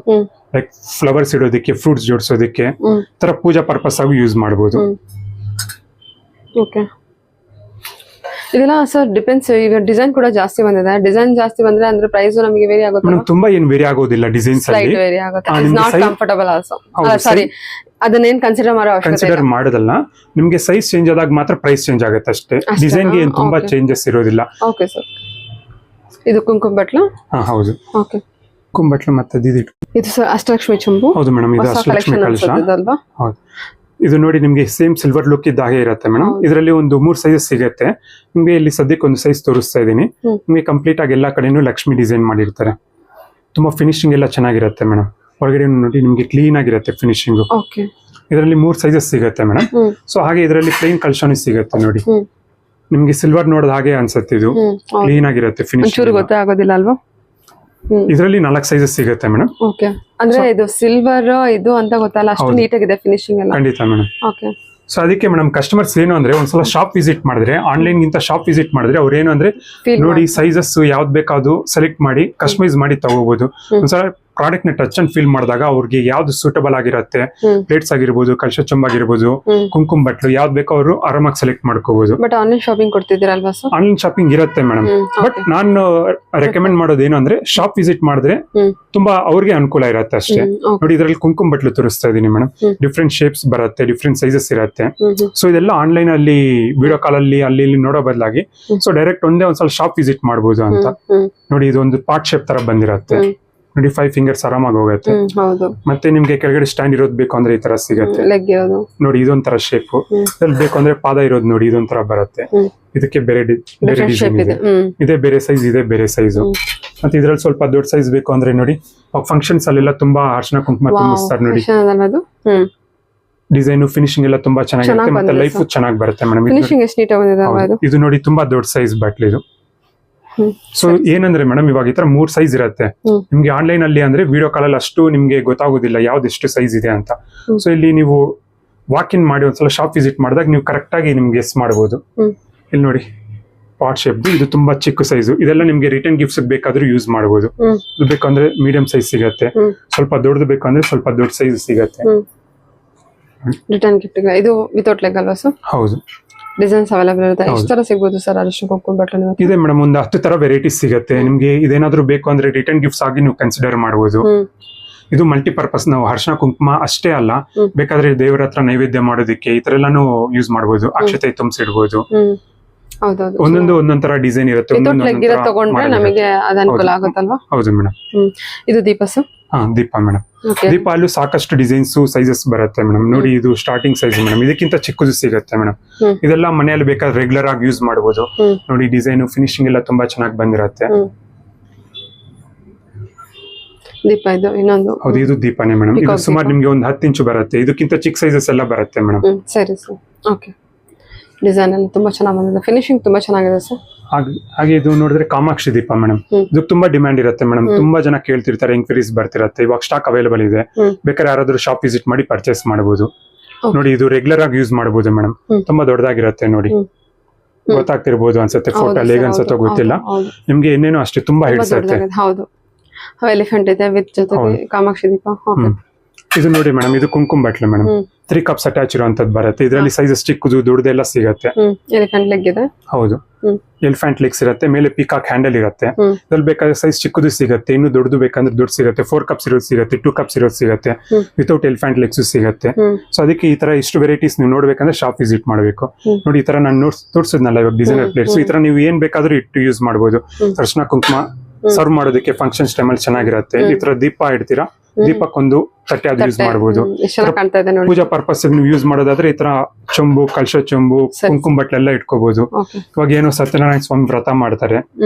ಲೈಕ್ ಫ್ಲವರ್ಸ್ ಇಡೋದಕ್ಕೆ, ಫ್ರೂಟ್ಸ್ ಜೋಡಿಸೋದಕ್ಕೆ, ತರ ಪೂಜಾ ಪರ್ಪಸ್ ಆಗಿ ಯೂಸ್ ಮಾಡಬಹುದು. ಓಕೆ. ಇದೆಲ್ಲ ಸರ್ ಡಿಪೆಂಡ್ಸ್. ಈಗ ಡಿಸೈನ್ ಕೂಡ ಜಾಸ್ತಿ ಬಂದಿದೆ. ಡಿಸೈನ್ ಜಾಸ್ತಿ ಬಂದ್ರೆ ಅಂದ್ರೆ ಪ್ರೈಸ್ ನಮಗೆ ವೇರಿ ಆಗುತ್ತೆ ಮೇಡಮ್. ತುಂಬಾ ಏನು ವೇರಿ ಆಗೋದಿಲ್ಲ ಡಿಸೈನ್ಸ್ ಅಲ್ಲಿ. ವೇರಿ ಆಗುತ್ತೆ. It's not comfortable also. Sorry, ಅದನ್ನೇನ್ ಕನ್ಸಿಡರ್ ಮಾಡೋದಲ್ಲ. ನಿಮ್ಗೆ ಸೈಜ್ ಚೇಂಜ್ ಆದಾಗ ಮಾತ್ರ ಪ್ರೈಸ್ ಚೇಂಜ್ ಆಗುತ್ತೆ ಅಷ್ಟೇ. ಡಿಸೈನ್ ಗೆ ಏನು ತುಂಬಾ ಚೇಂಜಸ್ ಇರೋದಿಲ್ಲ. Okay sir. ಇದು ಕುಂಕುಮ ಬಟ್ಲು. ಹೌದು. ಓಕೆ. ಕುಂಕುಮ ಬಟ್ಲು ಮತ್ತೆ ಇದು ಸರ್ ಅಷ್ಟಲಕ್ಷ್ಮಿ ಚುಂಬು. ಹೌದು ಮೇಡಮ್, ಇದು ಅಷ್ಟಲಕ್ಷ್ಮಿ ಕಲಶ. ಹೌದು. ಇದು ನೋಡಿ ನಿಮ್ಗೆ ಸೇಮ್ ಸಿಲ್ವರ್ ಲುಕ್ ಇದ್ದ ಹಾಗೆ ಇರುತ್ತೆ ಮೇಡಮ್. ಇದರಲ್ಲಿ ಒಂದು 3 ಸೈಜಸ್ ಸಿಗುತ್ತೆ ನಿಮ್ಗೆ. ಇಲ್ಲಿ ಸದ್ಯಕ್ಕೆ ಒಂದು ಸೈಜ್ ತೋರಿಸ್ತಾ ಇದೀನಿ. ನಿಮ್ಗೆ ಕಂಪ್ಲೀಟ್ ಆಗಿ ಎಲ್ಲಾ ಕಡೆನೂ ಲಕ್ಷ್ಮಿ ಡಿಸೈನ್ ಮಾಡಿರ್ತಾರೆ. ತುಂಬಾ ಫಿನಿಶಿಂಗ್ ಎಲ್ಲ ಚೆನ್ನಾಗಿರುತ್ತೆ ಮೇಡಮ್. ಹೊರಗಡೆ ನೋಡಿ ನಿಮ್ಗೆ ಕ್ಲೀನ್ ಆಗಿರುತ್ತೆ ಫಿನಿಶಿಂಗ್. ಇದರಲ್ಲಿ 3 ಸೈಜಸ್ ಸಿಗುತ್ತೆ ಮೇಡಮ್. ಸೊ ಹಾಗೆ ಇದರಲ್ಲಿ ಪ್ಲೇನ್ ಕಲಶನೂ ಸಿಗುತ್ತೆ ನೋಡಿ. ನಿಮ್ಗೆ ಸಿಲ್ವರ್ ನೋಡೋದು ಹಾಗೆ ಅನ್ಸುತ್ತೆ. ಇದು ಕ್ಲೀನ್ ಆಗಿರುತ್ತೆ ಫಿನಿಶಿಂಗ್. ಗೊತ್ತಾಗೋದಿಲ್ಲ ಅಲ್ವಾ? ಇದರಲ್ಲಿ 4 ಸೈಜಸ್ ಸಿಗುತ್ತೆ ಮೇಡಮ್. ಓಕೆ. ಅಂದ್ರೆ ಇದು ಸಿಲ್ವರ್ ಇದು ಅಂತ ಗೊತ್ತಲ್ಲ, ಅಷ್ಟು ನೀಟ್ ಆಗಿದೆ ಫಿನಿಶಿಂಗ್ ಎಲ್ಲ. ಖಂಡಿತ ಮೇಡಮ್. ಓಕೆ. ಸೊ ಅದಕ್ಕೆ ಮೇಡಮ್ ಕಸ್ಟಮರ್ಸ್ ಏನು ಅಂದ್ರೆ ಒಂದ್ಸಲ ಶಾಪ್ ವಿಸಿಟ್ ಮಾಡಿದ್ರೆ, ಆನ್ಲೈನ್ ಗಿಂತ ಶಾಪ್ ವಿಸಿಟ್ ಮಾಡಿದ್ರೆ ಅವ್ರು ಏನು ಅಂದ್ರೆ ನೋಡಿ ಸೈಜಸ್ ಯಾವ್ದು ಬೇಕಾದ್ರು ಸೆಲೆಕ್ಟ್ ಮಾಡಿ ಕಸ್ಟಮೈಸ್ ಮಾಡಿ ತಗೋಬಹುದು. ಒಂದ್ಸಲ ಪ್ರಾಡಕ್ಟ್ ನ ಟಚ್ ಅಂಡ್ ಫೀಲ್ ಮಾಡಿದಾಗ ಅವ್ರಿಗೆ ಯಾವ್ದು ಸೂಟಬಲ್ ಆಗಿರುತ್ತೆ, ಪ್ಲೇಟ್ಸ್ ಆಗಿರ್ಬೋದು, ಕಳಶ ಚೊಂಬ್ ಆಗಿರ್ಬೋದು, ಕುಂಕುಮ ಬಟ್ಲು ಯಾವ್ದು ಬೇಕೋ ಅವರು ಆರಾಮಾಗಿ ಸೆಲೆಕ್ಟ್ ಮಾಡ್ಕೋಬಹುದು. ಬಟ್ ಆನ್ಲೈನ್ ಶಾಪಿಂಗ್ ಕೊಡ್ತಿದ್ದೀರಲ್ವಾ ಸರ್? ಆನ್ಲೈನ್ ಶಾಪಿಂಗ್ ಇರುತ್ತೆ ಮೇಡಮ್. ಬಟ್ ನಾನು ರೆಕಮೆಂಡ್ ಮಾಡೋದು ಏನು ಅಂದ್ರೆ ಶಾಪ್ ವಿಸಿಟ್ ಮಾಡಿದ್ರೆ ತುಂಬಾ ಅವ್ರಿಗೆ ಅನುಕೂಲ ಇರುತ್ತೆ ಅಷ್ಟೇ. ನೋಡಿ ಇದರಲ್ಲಿ ಕುಂಕುಮ ಬಟ್ಲು ತೋರಿಸ್ತಾ ಇದೀನಿ ಮೇಡಮ್. ಡಿಫ್ರೆಂಟ್ ಶೇಪ್ಸ್ ಬರುತ್ತೆ, ಡಿಫ್ರೆಂಟ್ ಸೈಜಸ್ ಇರುತ್ತೆ. ಸೊ ಇದೆಲ್ಲ ಆನ್ಲೈನ್ ಅಲ್ಲಿ ವಿಡಿಯೋ ಕಾಲ್ ಅಲ್ಲಿ ಅಲ್ಲಿ ಇಲ್ಲಿ ನೋಡೋ ಬದಲಾಗಿ ಸೊ ಡೈರೆಕ್ಟ್ ಒಂದ್ಸಲ ಶಾಪ್ ವಿಸಿಟ್ ಮಾಡಬಹುದು ಅಂತ. ನೋಡಿ ಇದೊಂದು ಪಾರ್ಟ್ ಶೇಪ್ ತರ ಬಂದಿರತ್ತೆ ನೋಡಿ. 5 ಫಿಂಗರ್ಸ್ ಆರಾಮಾಗಿ ಹೋಗುತ್ತೆ. ಮತ್ತೆ ನಿಮ್ಗೆ ಕೆಳಗಡೆ ಸ್ಟ್ಯಾಂಡ್ ಇರೋದು ಬೇಕು ಅಂದ್ರೆ ಈ ತರ ಸಿಗುತ್ತೆ ನೋಡಿ. ಇದೊಂಥರ ಶೇಪ್. ಇದ್ರಲ್ಲಿ ಬೇಕು ಅಂದ್ರೆ ಪಾದ ಇರೋದು ನೋಡಿ ಇದೊಂಥರ ಬರುತ್ತೆ. ಇದಕ್ಕೆ ಬೇರೆ ಡಿಸೈನ್ ಇದೆ. ಇದೇ ಬೇರೆ ಸೈಜ್, ಇದೇ ಬೇರೆ ಸೈಜ್. ಮತ್ತೆ ಇದ್ರಲ್ಲಿ ಸ್ವಲ್ಪ ದೊಡ್ಡ ಸೈಜ್ ಬೇಕು ಅಂದ್ರೆ ನೋಡಿ ಫಂಕ್ಷನ್ಸ್ ಅಲ್ಲೆಲ್ಲ ತುಂಬಾ ಅರ್ಶನ ಕುಂಕುಮ ತುಂಬಿಸ್ತಾರೆ ನೋಡಿ. ಡಿಸೈನ್ ಫಿನಿಶಿಂಗ್ ಎಲ್ಲ ತುಂಬಾ ಚೆನ್ನಾಗಿರುತ್ತೆ. ಮತ್ತೆ ಲೈಫ್ ಚೆನ್ನಾಗಿ ಬರುತ್ತೆ ಮೇಡಮ್. ಇದು ನೋಡಿ ತುಂಬಾ ದೊಡ್ಡ ಸೈಜ್ ಬಾಟ್ಲ್ ಇದು. ಸೊ ಏನಂದ್ರೆ ಮೇಡಮ್ ಇವಾಗ ಈ ತರ 3 ಸೈಜ್ ಇರುತ್ತೆ. ನಿಮ್ಗೆ ಆನ್ಲೈನ್ ಅಲ್ಲಿ ಅಂದ್ರೆ ವಿಡಿಯೋ ಕಾಲ್ ಅಲ್ಲಿ ಅಷ್ಟು ನಿಮ್ಗೆ ಗೊತ್ತಾಗೋದಿಲ್ಲ ಯಾವ್ದು ಎಷ್ಟು ಸೈಜ್ ಇದೆ ಅಂತ. ಸೊ ಇಲ್ಲಿ ನೀವು ವಾಕ್ ಇನ್ ಮಾಡಿ ಒಂದ್ಸಲ ಶಾಪ್ ವಿಸಿಟ್ ಮಾಡಿದಾಗ ನೀವು ಕರೆಕ್ಟ್ ಆಗಿ ನಿಮ್ಗೆ ಗೆಸ್ ಮಾಡಬಹುದು. ಇಲ್ಲಿ ನೋಡಿ ಪಾಟ್ ಶೇಪ್, ಇದು ತುಂಬಾ ಚಿಕ್ಕ ಸೈಜ್. ಇದೆಲ್ಲ ನಿಮ್ಗೆ ರಿಟರ್ನ್ ಗಿಫ್ಟ್ಸ್ ಬೇಕಾದ್ರೂ ಯೂಸ್ ಮಾಡಬಹುದು. ಇದು ಬೇಕಂದ್ರೆ ಮೀಡಿಯಂ ಸೈಜ್ ಸಿಗತ್ತೆ, ಸ್ವಲ್ಪ ದೊಡ್ಡದು ಬೇಕಂದ್ರೆ ಸ್ವಲ್ಪ ದೊಡ್ಡ ಸೈಜ್ ಸಿಗತ್ತೆ. ರಿಟರ್ನ್ ಗಿಫ್ಟ್ ಇದು ವಿತೌಟ್ ಲೆಗ್ ಅಲ್ವಾ ಸರ್? ಹೌದು. ಡಿಸೈನ್ಸ್ ಅವೈಲೇಬಲ್ ಇರುತ್ತೆ. ಎಷ್ಟು ತರ ಸಿಗಬಹುದು ಸರ್ ಅರಿಶಿನ ಕುಂಕುಮ ಬಟ್ಲು? ಇದೆ ಮೇಡಮ್, ಒಂದು 10 ತರ ವೆರೈಟೀಸ್ ಸಿಗುತ್ತೆ ನಿಮ್ಗೆ. ಇದೇನಾದ್ರೂ ಬೇಕು ಅಂದ್ರೆ ರಿಟರ್ನ್ ಗಿಫ್ಟ್ಸ್ ಆಗಿ ನೀವು ಕನ್ಸಿಡರ್ ಮಾಡಬಹುದು. ಇದು ಮಲ್ಟಿಪರ್ಪಸ್. ನಾವು ಅರಿಶಿನ ಕುಂಕುಮ ಅಷ್ಟೇ ಅಲ್ಲ, ಬೇಕಾದ್ರೆ ದೇವರ ಹತ್ರ ನೈವೇದ್ಯ ಮಾಡೋದಕ್ಕೆ ಈ ತರ ಎಲ್ಲಾನು ಯೂಸ್ ಮಾಡಬಹುದು. ಅಕ್ಷತೆ ತುಂಬಿಸಿಡ್ಬೋದು. ಒಂದೊಂದ್ ತರ ಡಿಸೈನ್ ಇರುತ್ತೆ. ತಗೊಂಡ್ರೆ ನಮಗೆ ಅದು ಅನುಕೂಲ ಆಗುತ್ತಲ್ವಾ? ಹೌದು ಮೇಡಮ್. ಇದು ದೀಪ ಸರ್? ದೀಪ ಮೇಡಮ್. ದೀಪ ಅಲ್ಲೂ ಸಾಕಷ್ಟು ಡಿಸೈನ್ಸ್ ಸೈಜಸ್ ಬರುತ್ತೆ ಮೇಡಮ್. ನೋಡಿ ಇದು ಸ್ಟಾರ್ಟಿಂಗ್ ಸೈಜ್ ಮೇಡಮ್. ಇದಕ್ಕಿಂತ ಚಿಕ್ಕದು ಸಿಗುತ್ತೆ ಮೇಡಮ್. ಇದೆಲ್ಲ ಮನೆಯಲ್ಲಿ ಬೇಕಾದ್ರೆ ರೆಗ್ಯುಲರ್ ಆಗಿ ಯೂಸ್ ಮಾಡಬಹುದು. ನೋಡಿ ಡಿಸೈನ್ ಫಿನಿಶಿಂಗ್ ಎಲ್ಲ ತುಂಬಾ ಚೆನ್ನಾಗಿ ಬಂದಿರುತ್ತೆ. ದೀಪ ಇದು ಇನ್ನೊಂದು. ಹೌದು, ಇದು ದೀಪನೇ ಮೇಡಮ್. ಇದು ಸುಮಾರು ನಿಮ್ಗೆ ಒಂದು 10 ಇಂಚು ಬರುತ್ತೆ. ಇದಕ್ಕಿಂತ ಚಿಕ್ಕ ಸೈಜಸ್ ಎಲ್ಲ ಬರುತ್ತೆ ಮೇಡಮ್. ಸರಿ ಸರ್. ಓಕೆ. ಡಿಸೈನ್ ಎಲ್ಲ ತುಂಬಾ ಚೆನ್ನಾಗಿ ಬಂದಿದೆ, ಫಿನಿಶಿಂಗ್ ತುಂಬಾ ಚೆನ್ನಾಗಿದೆ ಸರ್. ಹಾಗೆ ಇದು ನೋಡಿದ್ರೆ ಕಾಮಾಕ್ಷಿ ದೀಪ ಮೇಡಮ್. ಇದು ತುಂಬಾ ಡಿಮ್ಯಾಂಡ್ ಇರುತ್ತೆ ಮೇಡಮ್. ತುಂಬಾ ಜನ ಕೇಳ್ತಿರ್ತಾರೆ, ಎಂಕ್ವೈರೀಸ್ ಬರ್ತಿರತ್ತೆ. ಇವಾಗ ಸ್ಟಾಕ್ ಅವೈಲೇಬಲ್ ಇದೆ, ಬೇಕಾದ್ರೆ ಯಾರಾದ್ರೂ ಶಾಪ್ ವಿಸಿಟ್ ಮಾಡಿ ಪರ್ಚೇಸ್ ಮಾಡಬಹುದು. ನೋಡಿ ಇದು ರೆಗ್ಯುಲರ್ ಆಗಿ ಯೂಸ್ ಮಾಡಬಹುದು ಮೇಡಮ್. ತುಂಬಾ ದೊಡ್ಡದಾಗಿರುತ್ತೆ ನೋಡಿ, ಗೊತ್ತಾಗ್ತಿರ್ಬೋದು ಅನ್ಸುತ್ತೆ. ಫೋಟೋ ಹೇಗೆ ಅನ್ಸುತ್ತೋ ಗೊತ್ತಿಲ್ಲ ನಿಮ್ಗೆ. ಇನ್ನೇನು ಅಷ್ಟೇ ತುಂಬಾ ಹಿಡಿಸುತ್ತೆ. ಹೌದು, ಎಲಿಫೆಂಟ್ ಇದೆ ವಿತ್ ಜೊತೆಗೆ ಕಾಮಾಕ್ಷಿ ದೀಪ. ಇದು ನೋಡಿ ಮೇಡಮ್, ಇದು ಕುಂಕುಮ ಬಟ್ಲು ಮೇಡಮ್. 3 ಕಪ್ಸ್ ಅಟ್ಯಾಚ್ ಇರುವಂತದ್ದು ಬರುತ್ತೆ. ಇದರಲ್ಲಿ ಸೈಜಸ್ ಚಿಕ್ಕದು ದೊಡ್ಡದೆಲ್ಲ ಸಿಗುತ್ತೆ. ಎಲಿಫೆಂಟ್ ಲೆಗ್ ಇದೆ. ಹೌದು, ಎಲಿಫೆಂಟ್ ಲೆಗ್ಸ್ ಇರುತ್ತೆ. ಮೇಲೆ ಪಿಕಾಕ್ ಹ್ಯಾಂಡಲ್ ಇರುತ್ತೆ. ಇದ್ರಲ್ಲಿ ಬೇಕಾದ್ರೆ ಸೈಜ್ ಚಿಕ್ಕದು ಸಿಗುತ್ತೆ, ಇನ್ನು ದೊಡ್ಡದು ಬೇಕಂದ್ರೆ ದೊಡ್ಡ ಸಿಗುತ್ತೆ. 4 ಕಪ್ಸ್ ಇರೋದು ಸಿಗುತ್ತೆ, 2 ಕಪ್ಸ್ ಇರೋದು ಸಿಗುತ್ತೆ, ವಿತೌಟ್ ಎಲಿಫೆಂಟ್ ಲೆಗ್ಸ್ ಸಿಗುತ್ತೆ. ಸೊ ಅದಕ್ಕೆ ಈ ತರ ಇಷ್ಟು ವೆರೈಟೀಸ್ ನೀವು ನೋಡ್ಬೇಕಂದ್ರೆ ಶಾಪ್ ವಿಸಿಟ್ ಮಾಡಬೇಕು. ನೋಡಿ ಈ ತರ ನಾನು ತೋರಿಸಿದ್ನಲ್ಲ ಇವಾಗ ಡಿಸೈನರ್ ಪ್ಲೇಟ್ಸ್. ಈ ತರ ನೀವು ಏನ್ ಬೇಕಾದ್ರೂ ಇಟ್ಟು ಯೂಸ್ ಮಾಡಬಹುದು. ಅರಿಶಿನ ಕುಂಕುಮ ಸರ್ವ್ ಮಾಡೋದಕ್ಕೆ ಫಂಕ್ಷನ್ಸ್ ಟೈಮಲ್ಲಿ ಚೆನ್ನಾಗಿರುತ್ತೆ. ಈ ತರ ದೀಪ ಇಡ್ತೀರಾ ದೀಪಕ್ಕೊಂದು ತಟ್ಟೆ ಅದು ಯೂಸ್ ಮಾಡಬಹುದು. ಎಷ್ಟು ಚೆನ್ನಾಗಿ ಕಾಣ್ತಾ ಇದೆ ನೋಡಿ. ಪೂಜಾ ಪರ್ಪಸ್ ನೀವು ಯೂಸ್ ಮಾಡೋದಾದ್ರೆ ಈ ತರ ಚೊಂಬು, ಕಲಶ ಚೊಂಬು, ಕುಂಕುಮ ಬಟ್ಲೆಲ್ಲ ಇಟ್ಕೋಬಹುದು. ಇವಾಗ ಏನೋ ಸತ್ಯನಾರಾಯಣ ಸ್ವಾಮಿ ವ್ರತ ಮಾಡ್ತಾರೆ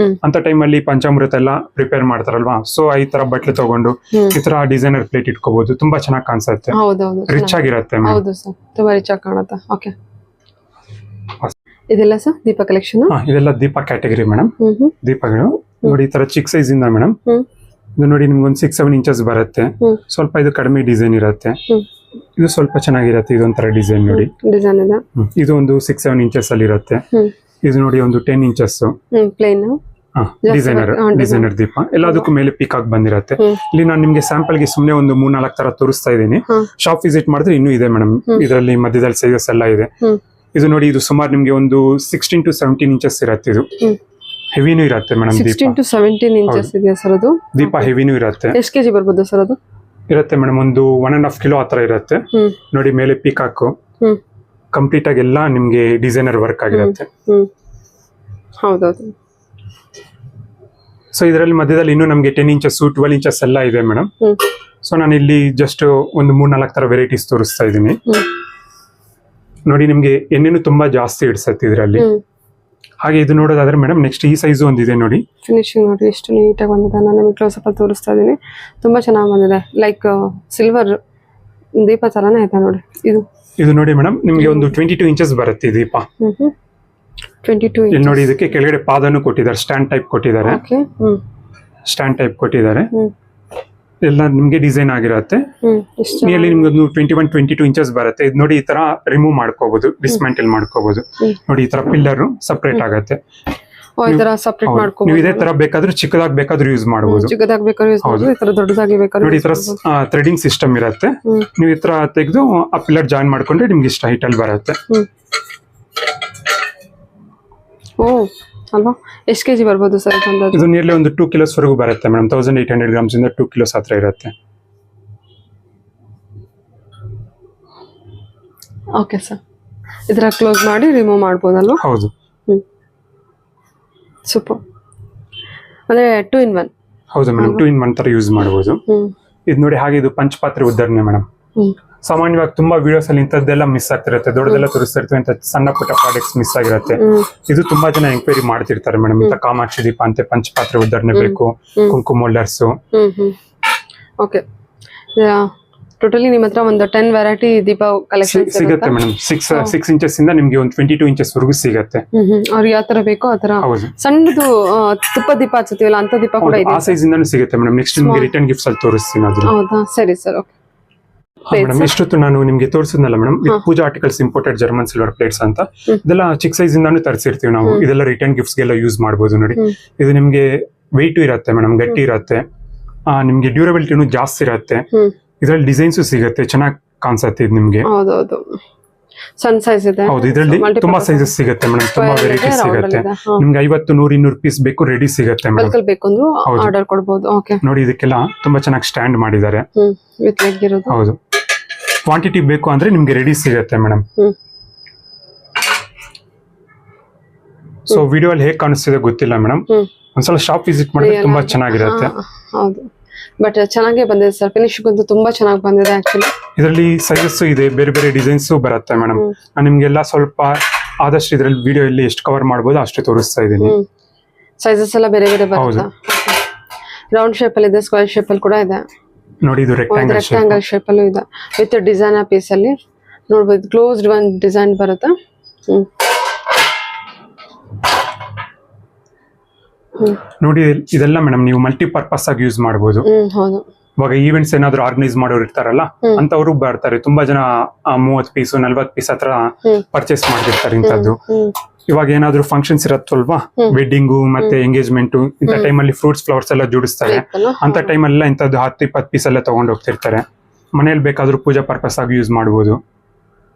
ಅಂತ ಟೈಮಲ್ಲಿ ಪಂಚಾಮೃತ ಎಲ್ಲ ಪ್ರಿಪೇರ್ ಮಾಡ್ತಾರಲ್ವಾ, ಸೊ ಈ ತರ ಬಟ್ಲೆ ತಗೊಂಡು ಈ ತರ ಡಿಸೈನರ್ ಪ್ಲೇಟ್ ಇಟ್ಕೋಬಹುದು. ತುಂಬಾ ಚೆನ್ನಾಗಿ ಕಾಣಿಸುತ್ತೆ, ರಿಚ್ ಆಗಿರುತ್ತೆ. ಹೌದು ಸರ್, ತುಂಬಾ ರಿಚ್ ಆಗಿ ಕಾಣುತ್ತೆ. ಓಕೆ, ಇದೆಲ್ಲ ಸರ್ ದೀಪ ಕಲೆಕ್ಷನ್. ಇದೆಲ್ಲ ದೀಪ ಕ್ಯಾಟಗರಿ ಮೇಡಮ್. ದೀಪಗಳು ನೋಡಿ ಈ ತರ ಚಿಕ್ಕ ಸೈಜ್ ಇಂದ ಮೇಡಮ್, ಇದು ನೋಡಿ ನಿಮ್ಗೆ ಒಂದು 6-7 ಇಂಚಸ್ ಬರುತ್ತೆ. ಸ್ವಲ್ಪ ಇದು ಕಡಿಮೆ ಡಿಸೈನ್ ಇರುತ್ತೆ. ಇದು ಸ್ವಲ್ಪ ಚೆನ್ನಾಗಿರುತ್ತೆ. ಇದೊಂಥರ ಡಿಸೈನ್ ನೋಡಿ, ಇದು ಒಂದು 6-7 ಇಂಚಸ್ ಅಲ್ಲಿ ಇರುತ್ತೆ. ಇದು ನೋಡಿ ಒಂದು 10 ಇಂಚಸ್ ಪ್ಲೇನ್ ಡಿಸೈನರ್ ದೀಪ. ಎಲ್ಲದಕ್ಕೂ ಮೇಲೆ ಪೀಕಾಕ್ ಬಂದಿರತ್ತೆ. ಇಲ್ಲಿ ನಾನು ನಿಮ್ಗೆ ಸ್ಯಾಂಪಲ್ ಗೆ ಸುಮ್ನೆ ಒಂದು 3-4 ತರ ತೋರಿಸ್ತಾ ಇದ್ದೀನಿ. ಶಾಪ್ ವಿಸಿಟ್ ಮಾಡಿದ್ರೆ ಇನ್ನೂ ಇದೆ ಮೇಡಮ್. ಇದರಲ್ಲಿ ಮಧ್ಯದಲ್ಲಿ ಸೈಜಸ್ ಎಲ್ಲ ಇದೆ. ಇದು ನೋಡಿ, ಇದು ಸುಮಾರು ನಿಮ್ಗೆ ಒಂದು 16 to 17 ಇಂಚಸ್ ಇರುತ್ತೆ. ಇದು ಹೆವಿನೂ ಇರುತ್ತೆ ಮೇಡಮ್. 16 to 17 ಇಂಚಸ್ ಇದೆಯಾ ಸರ್ ಅದು? ದೀಪ ಹೆವಿನೂ ಇರುತ್ತೆ. ಎಷ್ಟು ಕೆಜಿ ಬರ್ಬೋದು ಸರ್ ಅದು? ಇರುತ್ತೆ ಮೇಡಮ್, ಒಂದು 1.5 ಕಿಲೋ ಆತರ ಇರುತ್ತೆ. ನೋಡಿ ಮೇಲೆ ಪೀಕಾಕ್ ಕಂಪ್ಲೀಟ್ ಆಗಿ ಎಲ್ಲ ನಿಮ್ಗೆ ಡಿಸೈನರ್ ವರ್ಕ್ ಆಗಿರುತ್ತೆ. ಹೌದೌದು. ಸೊ ಇದರಲ್ಲಿ ಮಧ್ಯದಲ್ಲಿ ಇನ್ನೂ ನಮ್ಗೆ 10 ಇಂಚಸ್ 12 ಇಂಚಸ್ ಎಲ್ಲ ಇದೆ ಮೇಡಮ್. ಸೊ ನಾನು ಇಲ್ಲಿ ಜಸ್ಟ್ ಒಂದು 3-4 ತರ ವೆರೈಟೀಸ್ ತೋರಿಸ್ತಾ ಇದ್ದೀನಿ. ನೋಡಿ ನಿಮ್ಗೆ ಎಣ್ಣೆನು ತುಂಬಾ ಜಾಸ್ತಿ ಇಡ್ಸತ್ತೆ ಇದರಲ್ಲಿ. ಹಾಗೆ ಇದು ನೋಡೋದಾದ್ರೆ ಮೇಡಮ್ ನೆಕ್ಸ್ಟ್ ಈ ಸೈಜ್ ಒಂದಿದೆ ನೋಡಿ. ಫಿನಿಶಿಂಗ್ ನೋಡಿ ಎಷ್ಟು ನೀಟಾಗಿ ಬಂದಿದೆ. ನಾನು ನಿಮಗೆ ಕ್ಲೋಸ್ ಅಪ್ ತೋರಿಸ್ತಾ ಇದ್ದೀನಿ. ತುಂಬಾ ಚೆನ್ನಾಗಿ ಬಂದಿದೆ. ಲೈಕ್ ಸಿಲ್ವರ್ ದೀಪ ತರಾನೇ ಆಯ್ತಾ ನೋಡಿ. ಇದು ನೋಡಿ ಮೇಡಮ್, ನಿಮ್ಗೆ ಒಂದು 22 ಇಂಚಸ್ ಬರುತ್ತೆ ಈ ದೀಪ. 22 ಇಲ್ಲಿ ನೋಡಿ, ಇದಕ್ಕೆ ಕೆಳಗಡೆ ಪಾದನು ಕೊಟ್ಟಿದ್ದಾರೆ, ಸ್ಟ್ಯಾಂಡ್ ಟೈಪ್ ಕೊಟ್ಟಿದ್ದಾರೆ. ಸ್ಟ್ಯಾಂಡ್ ಟೈಪ್ ಕೊಟ್ಟಿದ್ದಾರೆ. ಎಲ್ಲ ನಿಮ್ಗೆ ಡಿಸೈನ್ ಆಗಿರುತ್ತೆ. ನಿಯರ್ಲಿ ನಿಮ್ಗೆ ಒಂದು 21-22 ಇಂಚಸ್ ಬರುತ್ತೆ. ಇದು ನೋಡಿ ಈ ತರ ರಿಮೂವ್ ಮಾಡ್ಕೋಬಹುದು, ಡಿಸ್ಮ್ಯಾಂಟಲ್ ಮಾಡ್ಕೋಬಹುದು. ನೋಡಿ ಈ ತರ ಪಿಲ್ಲರ್ ಸಪರೇಟ್ ಆಗುತ್ತೆ. ನೀವು ಇದೇ ತರ ಬೇಕಾದ್ರೂ ಚಿಕ್ಕದಾಗಿ ಬೇಕಾದ್ರೂ ಯೂಸ್ ಮಾಡಬಹುದು. ನೋಡಿ ಈ ತರ ಥ್ರೆಡಿಂಗ್ ಸಿಸ್ಟಮ್ ಇರುತ್ತೆ. ನೀವು ಈ ತರ ತೆಗೆದು ಆ ಪಿಲ್ಲರ್ ಜಾಯಿನ್ ಮಾಡ್ಕೊಂಡ್ರೆ ನಿಮ್ಗೆ ಇಷ್ಟ ಹೈಟ್ ಅಲ್ಲಿ ಬರುತ್ತೆ. ಅಲ್ವಾ? ಎಷ್ಟು ಕೆಜಿ ಬರ್ಬೋದು ಸರ್? ಇದು ನಿಯರ್ಲಿ ಒಂದು 2 ಕಿಲೋಸ್ ವರೆಗೂ ಬರುತ್ತೆ ಮೇಡಮ್. 1800 ಗ್ರಾಮ್ಸ್ ಇಂದ 2 ಕಿಲೋಸ್ ಹತ್ರ ಇರುತ್ತೆ. ಓಕೆ ಸರ್, ಇದರ ಕ್ಲೋಸ್ ಮಾಡಿ ರಿಮೂವ್ ಮಾಡ್ಬೋದಲ್ವಾ? ಹೌದು. ಸೂಪರ್. ಅಂದ್ರೆ 2 in 1. ಹೌದು ಮೇಡಮ್, 2 in 1 ತರ ಯೂಸ್ ಮಾಡಬಹುದು. ಇದು ನೋಡಿ, ಹಾಗೆ ಇದು ಪಂಚಪಾತ್ರೆ ಉದ್ಧರಣೆ ಮೇಡಮ್. ಸಾಮಾನ್ಯವಾಗಿ ತುಂಬಾ ವಿಡಿಯೋಸ್ ಅಲ್ಲಿ ಇಂಥದ್ದೆಲ್ಲ ಮಿಸ್ ಆಗ್ತಿರುತ್ತೆ. ದೊಡ್ಡದೆಲ್ಲ ತೋರಿಸ್ತಿರ್ತೀವಿ, ಅಂತ ಸಣ್ಣ ಪುಟ್ಟ ಪ್ರಾಡಕ್ಟ್ಸ್ ಮಿಸ್ ಆಗಿರುತ್ತೆ. ಇದು ತುಂಬಾ ಜನ ಎಂಕ್ವೈರಿ ಮಾಡ್ತಿರ್ತಾರೆ ಮೇಡಮ್. ಇಂಥ ಕಾಮಾಕ್ಷಿ ದೀಪ ಅಂತೆ ಪಂಚಪಾತ್ರೆ ಉದ್ಧರಣೆ ಬೇಕು, ಕುಂಕುಮ ಹೋಲ್ಡರ್ಸ್. ಓಕೆ, ಟೋಟಲಿ ನಿಮ್ಮ ಹತ್ರ ಒಂದು 10 ವೆರೈಟಿ ದೀಪ ಕಲೆಕ್ಷನ್ ಸಿಗುತ್ತೆ ಮೇಡಮ್. 6 ಇಂಚಸ್ ಇಂದ ನಿಮ್ಗೆ ಒಂದು 22 ಇಂಚಸ್ ವರೆಗೂ ಸಿಗುತ್ತೆ. ಅವ್ರಿಗೆ ಯಾವ ತರ ಬೇಕೋ ಆ ತರ. ಸಣ್ಣದು ತುಪ್ಪ ದೀಪ ಹಚ್ಚುತ್ತೀವಲ್ಲ ಅಂತ ದೀಪ ಕೂಡ ಇದೆ. ಆ ಸೈಜ್ ಇಂದಾನು ಸಿಗುತ್ತೆ ಮೇಡಮ್. ನೆಕ್ಸ್ಟ್ ನಿಮ್ಗೆ ರಿಟರ್ನ್ ಗಿಫ್ಟ್ಸ್ ಅಲ್ಲಿ ತೋರಿಸ್ತೀನಿ ಅದು. ಹೌದಾ? ಸರಿ ಸರ್, ಓಕೆ. ಮೇಡಮ್ ಇಷ್ಟೊತ್ತು ನಾನು ನಿಮ್ಗೆ ತೋರಿಸಿದ್ನಲ್ಲ madam, puja articles imported German silver plates ಅಂತ. ಇದೆಲ್ಲ ಚಿಕ್ಕ ಸೈಜ್ ಇಂದಾನು ತರಿಸಿರ್ತೀವಿ ನಾವು. ಇದೆಲ್ಲ ರಿಟರ್ನ್ ಗಿಫ್ಟ್ಸ್ ಗೆಲ್ಲ ಯೂಸ್ ಮಾಡಬಹುದು. ನೋಡಿ, ಇದು ನಿಮ್ಗೆ ವೆಯ್ಟ್ ಇರುತ್ತೆ ಮೇಡಮ್, ಗಟ್ಟಿ ಇರುತ್ತೆ. ನಿಮ್ಗೆ ಡ್ಯೂರಬಿಲಿಟಿನೂ ಜಾಸ್ತಿ ಇರುತ್ತೆ. ಇದ್ರಲ್ಲಿ ಡಿಸೈನ್ಸ್ ಸಿಗುತ್ತೆ, ಚೆನ್ನಾಗಿ ಕಾಣಿಸುತ್ತೆ ಇದು ನಿಮ್ಗೆ. ಹೌದೌದು, ಸಣ್ಣ ಸೈಜ್ ಇದೆ. ಹೌದು, ಇದರಲ್ಲಿ ತುಂಬಾ ಸೈಜಸ್ ಸಿಗುತ್ತೆ ಮೇಡಮ್. ತುಂಬಾ ವೆರೈಟೀಸ್ ಸಿಗುತ್ತೆ. ನಿಮ್ಗೆ 50, 100, 200 ಪೀಸ್ ಬೇಕು, ರೆಡಿ ಸಿಗುತ್ತೆ ಮೇಡಮ್. ಬೇಕಂದ್ರೂ ಆರ್ಡರ್ ಕೊಡಬಹುದು. ಓಕೆ, ನೋಡಿ ಇದಕ್ಕೆಲ್ಲ ತುಂಬಾ ಚೆನ್ನಾಗಿ ಸ್ಟ್ಯಾಂಡ್ ಮಾಡಿದ್ದಾರೆ. ಹೌದು, ಕ್ವಾಂಟಿಟಿ ಬೇಕು ಅಂದ್ರೆ ನಿಮ್ಗೆ ರೆಡಿ ಸಿಗುತ್ತೆ ಮೇಡಮ್. ಸೊ ವಿಡಿಯೋ ಅಲ್ಲಿ ಹೇಗೆ ಕಾಣಿಸ್ತಿದೆ ಗೊತ್ತಿಲ್ಲ ಮೇಡಮ್. ಒಂದ್ಸಲ ಶಾಪ್ ವಿಸಿಟ್ ಮಾಡಿದ್ರೆ ತುಂಬಾ ಚೆನ್ನಾಗಿರುತ್ತೆ. ಹೌದು, ಬಟ್ ಚೆನ್ನಾಗೇ ಬಂದಿದೆ ಸರ್. ಫಿನಿಶಿಂಗ್ ಅಂತೂ ತುಂಬಾ ಚೆನ್ನಾಗಿ ಬಂದಿದೆ. ಆಕ್ಚುಲಿ ಇದರಲ್ಲಿ ಸೈಜಸ್ ಇದೆ, ಬೇರೆ ಬೇರೆ ಡಿಸೈನ್ಸ್ ಬರುತ್ತೆ ಮೇಡಮ್. ನಾನು ನಿಮ್ಗೆಲ್ಲ ಸ್ವಲ್ಪ ಆದಷ್ಟು ಇದ್ರಲ್ಲಿ ವಿಡಿಯೋ ಇಲ್ಲಿ ಎಷ್ಟು ಕವರ್ ಮಾಡಬಹುದು ಅಷ್ಟು ತೋರಿಸ್ತಾ ಇದ್ದೀನಿ. ಸೈಜಸ್ ಎಲ್ಲ ಬೇರೆ ಬೇರೆ ಬರುತ್ತೆ. ರೌಂಡ್ ಶೇಪ್ ಅಲ್ಲಿ ಇದೆ, ಸ್ಕ್ವೇರ್ ಶೇಪ್ ಅಲ್ಲಿ ಕೂಡ ಇದೆ. ನೋಡಿ, ಇದು ರೆಕ್ಟಾಂಗಲ್ ಶೇಪ್ ಅಲ್ಲೂ ಇದೆ ವಿತ್ ಡಿಸೈನ್ ಪೀಸ್ ಅಲ್ಲಿ ನೋಡಬಹುದು. ಕ್ಲೋಸ್ಡ್ ಒಂದು ಡಿಸೈನ್ ಬರುತ್ತೆ. ನೋಡಿ, ಇದೆಲ್ಲ ಮೇಡಮ್ ನೀವು ಮಲ್ಟಿಪರ್ಪಸ್ ಆಗಿ ಯೂಸ್ ಮಾಡಬಹುದು. ಹೌದು, ಇವಾಗ ಈವೆಂಟ್ಸ್ ಏನಾದ್ರು ಆರ್ಗನೈಸ್ ಮಾಡೋರು ಇರ್ತಾರಲ್ಲ, ಅಂತವ್ರು ಬರ್ತಾರೆ. ತುಂಬಾ ಜನ 30 ಪೀಸ್ 40 ಪೀಸ್ ಹತ್ರ ಪರ್ಚೇಸ್ ಮಾಡಿರ್ತಾರೆ ಇಂಥದ್ದು. ಇವಾಗ ಏನಾದ್ರು ಫಂಕ್ಷನ್ಸ್ ಇರತ್ತಲ್ವಾ, ವೆಡ್ಡಿಂಗು ಮತ್ತೆ ಎಂಗೇಜ್ಮೆಂಟ್, ಇಂಥ ಟೈಮಲ್ಲಿ ಫ್ರೂಟ್ಸ್ ಫ್ಲವರ್ಸ್ ಎಲ್ಲ ಜೋಡಿಸ್ತಾರೆ. ಅಂತ ಟೈಮಲ್ಲ ಇಂಥದ್ದು 10-20 ಪೀಸ್ ಎಲ್ಲ ತಗೊಂಡು ಹೋಗ್ತಿರ್ತಾರೆ. ಮನೇಲಿ ಬೇಕಾದ್ರೂ ಪೂಜಾ ಪರ್ಪಸ್ ಆಗಿ ಯೂಸ್ ಮಾಡಬಹುದು.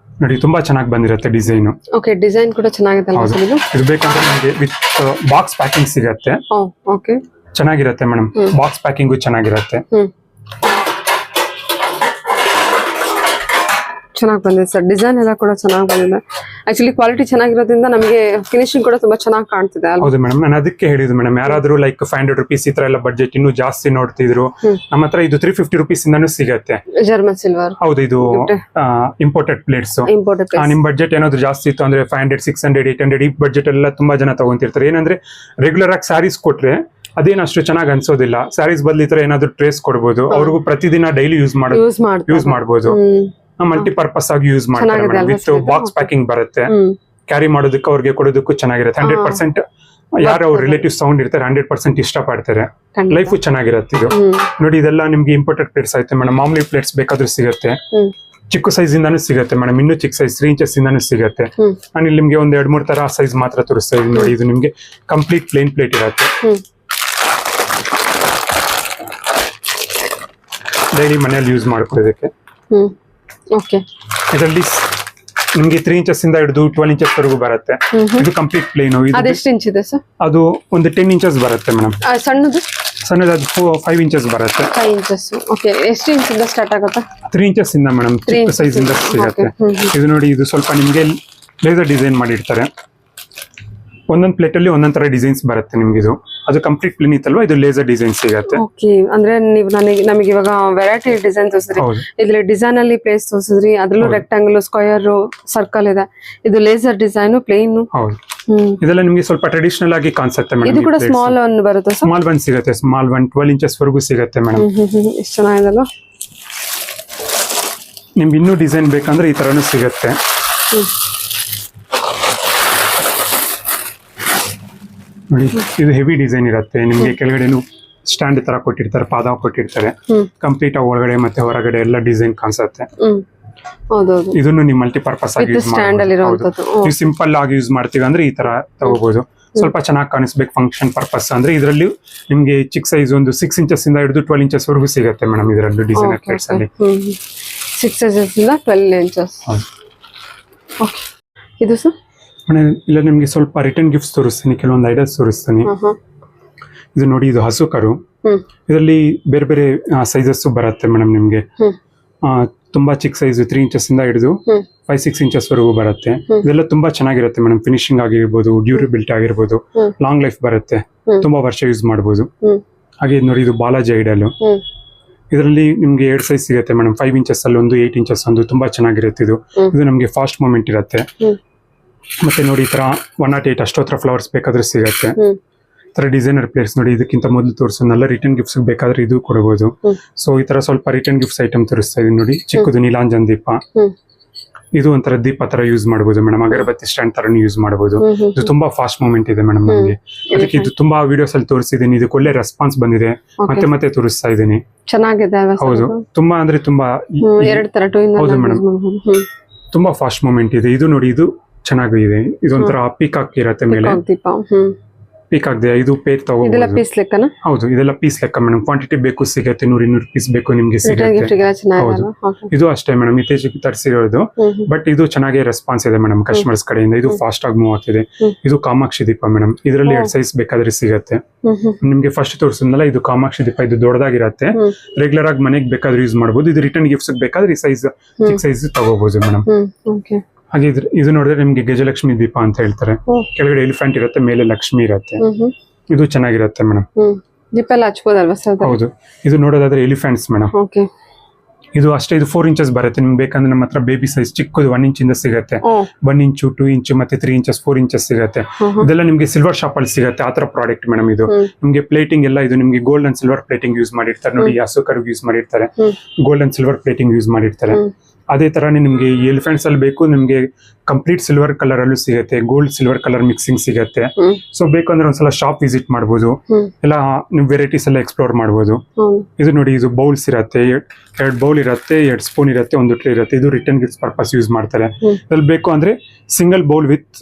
ನೋಡಿ, ತುಂಬಾ ಚೆನ್ನಾಗಿ ಬಂದಿರುತ್ತೆ ಡಿಸೈನ್. ಓಕೆ, ಡಿಸೈನ್ ಕೂಡ ಚೆನ್ನಾಗಿದೆ ಅಲ್ವಾ ಸರ್? ಇದು ಬೇಕಂದ್ರೆ ನಿಮಗೆ ವಿತ್ ಬಾಕ್ಸ್ ಪ್ಯಾಕಿಂಗ್ ಸಿಗುತ್ತೆ. ಓಕೆ, ಚೆನ್ನಾಗಿರುತ್ತೆ ಮೇಡಮ್. ಬಾಕ್ಸ್ ಪ್ಯಾಕಿಂಗು ಚೆನ್ನಾಗಿರುತ್ತೆ. ಚೆನ್ನಾಗಿ ಬಂದಿದೆ ಸರ್. ಡಿಸೈನ್ ಎಲ್ಲ ಕೂಡ ಚೆನ್ನಾಗಿ ಬಂದಿದೆ. ಆಕ್ಚುಲಿ ಕ್ವಾಲಿಟಿ ಚೆನ್ನಾಗಿರೋದ್ರಿಂದ ನಮಗೆ ಫಿನಿಶಿಂಗ್ ಕೂಡ ತುಂಬಾ ಚೆನ್ನಾಗಿ ಕಾಣ್ತಿದೆ ಅಲ್ವಾ? ಹೌದು ಮೇಡಮ್, ನಾನು ಅದಕ್ಕೆ ಹೇಳಿದ್ದು ಮೇಡಮ್, ಯಾರಾದ್ರೂ ಲೈಕ್ 500 rupees ಈ ತರ ಎಲ್ಲ ಬಡ್ಜೆಟ್ ಇನ್ನೂ ಜಾಸ್ತಿ ನೋಡ್ತಿದ್ರು, ನಮ್ಮ ಹತ್ರ ಇದು 350 rupees ಇಂದಾನು ಸಿಗತ್ತೆ. German silver. ಹೌದು, ಇದು ಇಂಪೋರ್ಟೆಡ್ ಪ್ಲೇಟ್ಸ್. ಇಂಪೋರ್ಟೆಡ್. ನಿಮ್ ಬಡ್ಜೆಟ್ ಏನಾದ್ರು ಜಾಸ್ತಿ ಇತ್ತು ಅಂದ್ರೆ 500, 600, 800 ಈ ಬಡ್ಜೆಟ್ ಎಲ್ಲ ತುಂಬಾ ಜನ ತಗೊಂತಿರ್ತಾರೆ. ಏನಂದ್ರೆ ರೆಗ್ಯುಲರ್ ಆಗಿ ಸ್ಯಾರೀಸ್ ಕೊಟ್ರೆ ಅದೇನು ಅಷ್ಟು ಚೆನ್ನಾಗಿ ಅನ್ಸೋದಿಲ್ಲ. ಸ್ಯಾರೀಸ್ ಬದಲು ಈ ತರ ಏನಾದ್ರು ಟ್ರೇಸ್ ಕೊಡ್ಬೋದು, ಅವ್ರಿಗೂ ಪ್ರತಿದಿನ ಡೈಲಿ ಯೂಸ್ ಮಾಡ್ಬೋದು. ಮಲ್ಟಿಪರ್ಪಸ್ ಆಗಿ ಯೂಸ್ ಮಾಡ್ತಾರೆ. ವಿತ್ ಬಾಕ್ಸ್ ಪ್ಯಾಕಿಂಗ್ ಬರುತ್ತೆ, ಕ್ಯಾರಿ ಮಾಡೋದಕ್ಕೆ ಅವ್ರಿಗೆ ಕೊಡೋದಕ್ಕೂ ಚೆನ್ನಾಗಿರುತ್ತೆ. 100% ಯಾರು ಅವ್ರ ರಿಲೇಟಿವ್ಸ್ ತಗೊಂಡಿರ್ತಾರೆ 100% ಇಷ್ಟ ಪಡ್ತಾರೆ. ಲೈಫ್ ಚೆನ್ನಾಗಿರುತ್ತೆ ಇದು. ನೋಡಿ, ಇದೆಲ್ಲ ನಿಮ್ಗೆ ಇಂಪೋರ್ಟೆಡ್ ಪ್ಲೇಟ್ಸ್ ಆಯ್ತು ಮೇಡಮ್. ಮಾಮೂಲಿ ಪ್ಲೇಟ್ಸ್ ಬೇಕಾದ್ರೂ ಸಿಗುತ್ತೆ, ಚಿಕ್ಕ ಸೈಜ್ ಇಂದಾನು ಸಿಗುತ್ತೆ ಮೇಡಮ್, ಇನ್ನೂ ಚಿಕ್ಕ ಸೈಜ್ 3 inches ಇಂದಾನು ಸಿಗುತ್ತೆ. ನಾನು ಇಲ್ಲಿ ನಿಮ್ಗೆ ಒಂದ್ 2-3 ತರ ಸೈಜ್ ಮಾತ್ರ ತೋರಿಸ್ತಾ ಇದೀನಿ. ನೋಡಿ, ಇದು ನಿಮ್ಗೆ ಕಂಪ್ಲೀಟ್ ಪ್ಲೇನ್ ಪ್ಲೇಟ್ ಇರುತ್ತೆ. ಡೈಲಿ ಮನೆಯಲ್ಲಿ ಯೂಸ್ ಮಾಡ್ಕೊಳ್ಳೋದಕ್ಕೆ. ಇದರಲ್ಲಿ ನಿಮ್ಗೆ 3 inches ಇಂದ ಹಿಡಿದು 12 inches ವರೆಗೂ ಬರುತ್ತೆ. ಇದು ಕಂಪ್ಲೀಟ್ ಪ್ಲೇನ್. ಅದೆಷ್ಟು ಇಂಚ್ ಇದೆ ಸರ್? ಅದು ಒಂದು 10 inches ಬರುತ್ತೆ ಮೇಡಮ್. ಸಣ್ಣದು ಅದು 5 inches ಬರುತ್ತೆ. 5 inches. ಓಕೆ, ಎಷ್ಟು ಇಂಚ್ ಇಂದ ಸ್ಟಾರ್ಟ್ ಆಗುತ್ತೆ? 3 inches ಇಂದ ಮೇಡಮ್, ಚಿಕ್ಕ ಸೈಜ್ ಇಂದ ಸಿಗುತ್ತೆ. ಇದು ನೋಡಿ, ಇದು ಸ್ವಲ್ಪ ನಿಮ್ಗೆ ಲೇಸರ್ ಡಿಸೈನ್ ಮಾಡಿರ್ತಾರೆ. ಒಂದೊಂದ್ ಪ್ಲೇಟ್ ಅಲ್ಲಿ ಒಂದೊಂದ್ ತರ ಡಿಸೈನ್ಸ್ ಬರುತ್ತೆ ನಿಮ್ಗೆ. ಇದು ಅದು ಕಂಪ್ಲೀಟ್ ಪ್ಲೇನ್ ಇತ್ತಲ್ವಾ, ಇದು ಲೇಸರ್ ಡಿಸೈನ್ ಸಿಗುತ್ತೆ. ಓಕೆ, ಅಂದ್ರೆ ನೀವು ನಮಗೆ ಇವಾಗ ವೆರೈಟಿ ಡಿಸೈನ್ ತೋರಿಸಿದ್ರಿ. ಇದ್ರಲ್ಲಿ ಡಿಸೈನ್ ಅಲ್ಲಿ ಪ್ಲೇಸ್ ತೋರಿಸಿದ್ರಿ, ಅದ್ರಲ್ಲೂ ರೆಕ್ಟಾಂಗಲ್, ಸ್ಕ್ವೇರ್, ಸರ್ಕಲ್ ಇದೆ. ಇದು ಲೇಸರ್ ಡಿಸೈನ್ ಪ್ಲೇನ್. ಹೌದು, ಇದೆಲ್ಲ ನಿಮ್ಗೆ ಸ್ವಲ್ಪ ಟ್ರೆಡಿಷನಲ್ ಆಗಿ ಕಾಣಿಸುತ್ತೆ ಮೇಡಮ್. ಇದು ಕೂಡ ಸ್ಮಾಲ್ ಒನ್ ಬರುತ್ತೆ. ಸ್ಮಾಲ್ ಒನ್ ಸಿಗುತ್ತೆ, ಸ್ಮಾಲ್ ಒನ್ 12 inches ವರೆಗೂ ಸಿಗುತ್ತೆ ಮೇಡಮ್. ಎಷ್ಟು ಚೆನ್ನಾಗಿದಲ್ಲ. ನಿಮ್ಗೆ ಇನ್ನೂ ಡಿಸೈನ್ ಬೇಕಂದ್ರೆ ಈ ತರನು ಸಿಗುತ್ತೆ. ನೋಡಿ, ಇದು ಹೆವಿ ಡಿಸೈನ್ ಇರುತ್ತೆ ನಿಮ್ಗೆ. ಕೆಳಗಡೆನು ಸ್ಟ್ಯಾಂಡ್ ತರ ಕೊಟ್ಟಿರ್ತಾರೆ, ಪಾದ ಕೊಟ್ಟಿರ್ತಾರೆ. ಕಂಪ್ಲೀಟ್ ಒಳಗಡೆ ಮತ್ತೆ ಹೊರಗಡೆ ಎಲ್ಲ ಡಿಸೈನ್ ಕಾಣಿಸುತ್ತೆ. ಇದನ್ನು ನೀವು ಮಲ್ಟಿಪರ್ಪಸ್ ಆಗಿ ಯೂಸ್ ಮಾಡಬಹುದು. ನೀವು ಸಿಂಪಲ್ ಆಗಿ ಯೂಸ್ ಮಾಡ್ತೀವಿ ಅಂದ್ರೆ ಈ ತರ ತಗೋಬಹುದು. ಸ್ವಲ್ಪ ಚೆನ್ನಾಗಿ ಕಾಣಿಸ್ಬೇಕು ಫಂಕ್ಷನ್ ಪರ್ಪಸ್ ಅಂದ್ರೆ ಇದರಲ್ಲಿ ನಿಮ್ಗೆ ಚಿಕ್ಕ ಸೈಜ್ ಒಂದು 6 inches ಇಂದ ಹಿಡಿದು 12 inches ವರೆಗೂ ಸಿಗುತ್ತೆ ಮೇಡಮ್. ಇದರಲ್ಲಿ ಡಿಸೈನರ್ ಪ್ಲೇಟ್ಸ್ ಅಲ್ಲಿ 6 inches ಇಂದ 12 inches. ಇದು ಸರ್ ಇಲ್ಲ, ನಿಮ್ಗೆ ಸ್ವಲ್ಪ ರಿಟರ್ನ್ ಗಿಫ್ಟ್ಸ್ ತೋರಿಸ್ತೀನಿ, ಕೆಲವೊಂದು ಐಡಿಯಾಸ್ ತೋರಿಸ್ತೀನಿ. ಇದು ನೋಡಿ, ಇದು ಹಸು ಕರು. ಇದರಲ್ಲಿ ಬೇರೆ ಬೇರೆ ಸೈಜಸ್ ಬರುತ್ತೆ ಮೇಡಮ್ ನಿಮ್ಗೆ. ತುಂಬಾ ಚಿಕ್ಕ ಸೈಜ್ 3 inches ಇಂದ ಹಿಡಿದು 5-6 inches ವರೆಗೂ ಬರುತ್ತೆ. ಇದೆಲ್ಲ ತುಂಬಾ ಚೆನ್ನಾಗಿರುತ್ತೆ ಮೇಡಮ್. ಫಿನಿಶಿಂಗ್ ಆಗಿರ್ಬೋದು, ಡ್ಯೂರಬಿಲಿಟಿ ಆಗಿರ್ಬೋದು, ಲಾಂಗ್ ಲೈಫ್ ಬರುತ್ತೆ, ತುಂಬಾ ವರ್ಷ ಯೂಸ್ ಮಾಡಬಹುದು. ಹಾಗೆ ನೋಡಿ, ಇದು ಬಾಲಾಜಿ ಐಡಲ್. ಇದರಲ್ಲಿ ನಿಮ್ಗೆ 2 ಸೈಜ್ ಸಿಗುತ್ತೆ ಮೇಡಮ್. 5 inches ಅಲ್ಲಿ ಒಂದು, 8 inches ಒಂದು. ತುಂಬಾ ಚೆನ್ನಾಗಿರುತ್ತೆ ಇದು. ಇದು ನಮ್ಗೆ ಫಾಸ್ಟ್ ಮೂಮೆಂಟ್ ಇರುತ್ತೆ. ಮತ್ತೆ ನೋಡಿ, ಈ ತರ 108 ಅಷ್ಟೋತ್ರ ಫ್ಲವರ್ಸ್ ಬೇಕಾದ್ರೂ ಸಿಗುತ್ತೆ. ಈ ತರ ಡಿಸೈನರ್ ಪ್ಲೇಟ್ಸ್ ನೋಡಿ, ಇದಕ್ಕಿಂತ ಮೊದಲು ತೋರಿಸೋದನ್ನೆಲ್ಲ ರಿಟರ್ನ್ ಗಿಫ್ಟ್ಸ್ ಬೇಕಾದ್ರೆ ಇದು ಕೊಡಬಹುದು. ಸೊ ಈ ತರ ಸ್ವಲ್ಪ ರಿಟರ್ನ್ ಗಿಫ್ಟ್ಸ್ ಐಟಮ್ ತೋರಿಸ್ತಾ ಇದೀನಿ ನೋಡಿ. ಚಿಕ್ಕದು ನೀಲಾಂಜನ್ ದೀಪ. ಇದು ಒಂಥರ ದೀಪ ತರ ಯೂಸ್ ಮಾಡಬಹುದು ಮೇಡಮ್. ಅಗರಬತ್ತಿ ಸ್ಟ್ಯಾಂಡ್ ತರನು ಯೂಸ್ ಮಾಡಬಹುದು. ಇದು ತುಂಬಾ ಫಾಸ್ಟ್ ಮೂವ್ಮೆಂಟ್ ಇದೆ ಮೇಡಮ್ ನಮಗೆ. ಅದಕ್ಕೆ ಇದು ತುಂಬಾ ವಿಡಿಯೋಸ್ ಅಲ್ಲಿ ತೋರಿಸಿದೀನಿ. ಇದಕ್ಕೆ ಒಳ್ಳೆ ರೆಸ್ಪಾನ್ಸ್ ಬಂದಿದೆ. ಮತ್ತೆ ಮತ್ತೆ ತೋರಿಸ್ತಾ ಇದೀನಿ. ಚೆನ್ನಾಗಿದೆ. ಹೌದು, ತುಂಬಾ ಅಂದ್ರೆ ತುಂಬಾ. ಹೌದು ಮೇಡಮ್, ತುಂಬಾ ಫಾಸ್ಟ್ ಮೂವ್ಮೆಂಟ್ ಇದೆ. ಇದು ನೋಡಿ, ಇದು ಚೆನ್ನಾಗಿದೆ. ಇದೊಂಥರ ಪೀಕಾಕ್ ಇರತ್ತೆ ಮೇಲೆ. ಪೀಕಾಕ್ ಇದೆ. ಇದು ಪೇರ್ ತಗೋಬಹುದು. ಹೌದು, ಇದೆಲ್ಲ ಪೀಸ್ ಲೆಕ್ಕ ಮೇಡಮ್. ಕ್ವಾಂಟಿಟಿ ಬೇಕು ಸಿಗುತ್ತೆ, 100-200 ಪೀಸ್ ಬೇಕು ನಿಮ್ಗೆ ಸಿಗುತ್ತೆ. ಹೌದು, ಇದು ಅಷ್ಟೇ ಮೇಡಮ್. ಇತ್ತೀಚೆಗೆ ತರಿಸಿರೋದು. ಬಟ್ ಇದು ಚೆನ್ನಾಗಿ ರೆಸ್ಪಾನ್ಸ್ ಇದೆ ಮೇಡಮ್ ಕಸ್ಟಮರ್ಸ್ ಕಡೆಯಿಂದ. ಇದು ಫಾಸ್ಟ್ ಆಗಿ ಮೂವ್ ಆಗ್ತಿದೆ. ಇದು ಕಾಮಾಕ್ಷಿ ದೀಪ ಮೇಡಮ್. ಇದರಲ್ಲಿ 2 ಸೈಜ್ ಬೇಕಾದ್ರೆ ಸಿಗುತ್ತೆ ನಿಮ್ಗೆ. ಫಸ್ಟ್ ತೋರಿಸಿದ್ನಲ್ಲ, ಇದು ಕಾಮಾಕ್ಷಿ ದೀಪ. ಇದು ದೊಡ್ಡದಾಗಿರತ್ತೆ, ರೆಗ್ಯುಲರ್ ಆಗಿ ಮನೆಗೆ ಬೇಕಾದ್ರೆ ಯೂಸ್ ಮಾಡಬಹುದು. ಇದು ರಿಟರ್ನ್ ಗಿಫ್ಟ್ಸ್ ಬೇಕಾದ್ರೆ ಈ ಸೈಜ್, ಚಿಕ್ಕ ಸೈಜ್ ತಗೋಬಹುದು ಮೇಡಮ್. ಹಾಗೆ ಇದು ನೋಡಿದ್ರೆ ನಿಮ್ಗೆ ಗಜಲಕ್ಷ್ಮಿ ದೀಪ ಅಂತ ಹೇಳ್ತಾರೆ. ಕೆಳಗಡೆ ಎಲಿಫೆಂಟ್ ಇರುತ್ತೆ, ಮೇಲೆ ಲಕ್ಷ್ಮಿ ಇರುತ್ತೆ. ಇದು ಚೆನ್ನಾಗಿರುತ್ತೆ ಮೇಡಮ್. ದೀಪ ಎಲ್ಲ ಹಚ್ಬೋದಲ್ವಾ ಸರ್? ಹೌದು, ಇದು ನೋಡೋದಾದ್ರೆ ಎಲಿಫೆಂಟ್ಸ್ ಮೇಡಮ್. ಇದು ಅಷ್ಟೇ. ಇದು 4 inches ಬರುತ್ತೆ. ನಿಮ್ಗೆ ಬೇಕಂದ್ರೆ ನಮ್ಮ ಹತ್ರ ಬೇಬಿ ಸೈಜ್ ಚಿಕ್ಕದು 1 inch ಇಂದ ಸಿಗುತ್ತೆ. 1 inch, 2 inch ಮತ್ತೆ 3 inches, 4 inches ಸಿಗುತ್ತೆ. ಇದೆಲ್ಲ ನಿಮ್ಗೆ ಸಿಲ್ವರ್ ಶಾಪ್ ಅಲ್ಲಿ ಸಿಗುತ್ತೆ. ಆತರ ಪ್ರಾಡಕ್ಟ್ ಮೇಡಮ್. ಇದು ನಿಮ್ಗೆ ಪ್ಲೇಟಿಂಗ್ ಎಲ್ಲ ಇದು ನಿಮ್ಗೆ gold and silver plating use ಮಾಡಿರ್ತಾರೆ ನೋಡಿ. ಹಸು ಕರುಗೆ ಯೂಸ್ ಮಾಡಿರ್ತಾರೆ, gold and silver plating use ಮಾಡಿರ್ತಾರೆ. ಅದೇ ತರಾನೇ ನಿಮ್ಗೆ ಈ ಎಲಿಫೆಂಟ್ಸ್ ಅಲ್ಲಿ ಬೇಕು ನಿಮ್ಗೆ ಕಂಪ್ಲೀಟ್ ಸಿಲ್ವರ್ ಕಲರ್ ಅಲ್ಲೂ ಸಿಗುತ್ತೆ, ಗೋಲ್ಡ್ ಸಿಲ್ವರ್ ಕಲರ್ ಮಿಕ್ಸಿಂಗ್ ಸಿಗುತ್ತೆ. ಸೊ ಬೇಕಂದ್ರೆ ಒಂದ್ಸಲ ಶಾಪ್ ವಿಸಿಟ್ ಮಾಡಬಹುದು. ಎಲ್ಲ ನೀವು ವೆರೈಟೀಸ್ ಎಲ್ಲ ಎಕ್ಸ್ಪ್ಲೋರ್ ಮಾಡಬಹುದು. ಇದು ನೋಡಿ, ಇದು ಬೌಲ್ಸ್ ಇರುತ್ತೆ. 2 ಬೌಲ್ ಇರುತ್ತೆ, 2 ಸ್ಪೂನ್ ಇರುತ್ತೆ, 1 ಟ್ರೇ ಇರುತ್ತೆ. ಇದು ರಿಟರ್ನ್ ಗಿಫ್ಟ್ಸ್ ಪರ್ಪಸ್ ಯೂಸ್ ಮಾಡ್ತಾರೆ. ಇದ್ರಲ್ಲಿ ಬೇಕು ಅಂದ್ರೆ single bowl with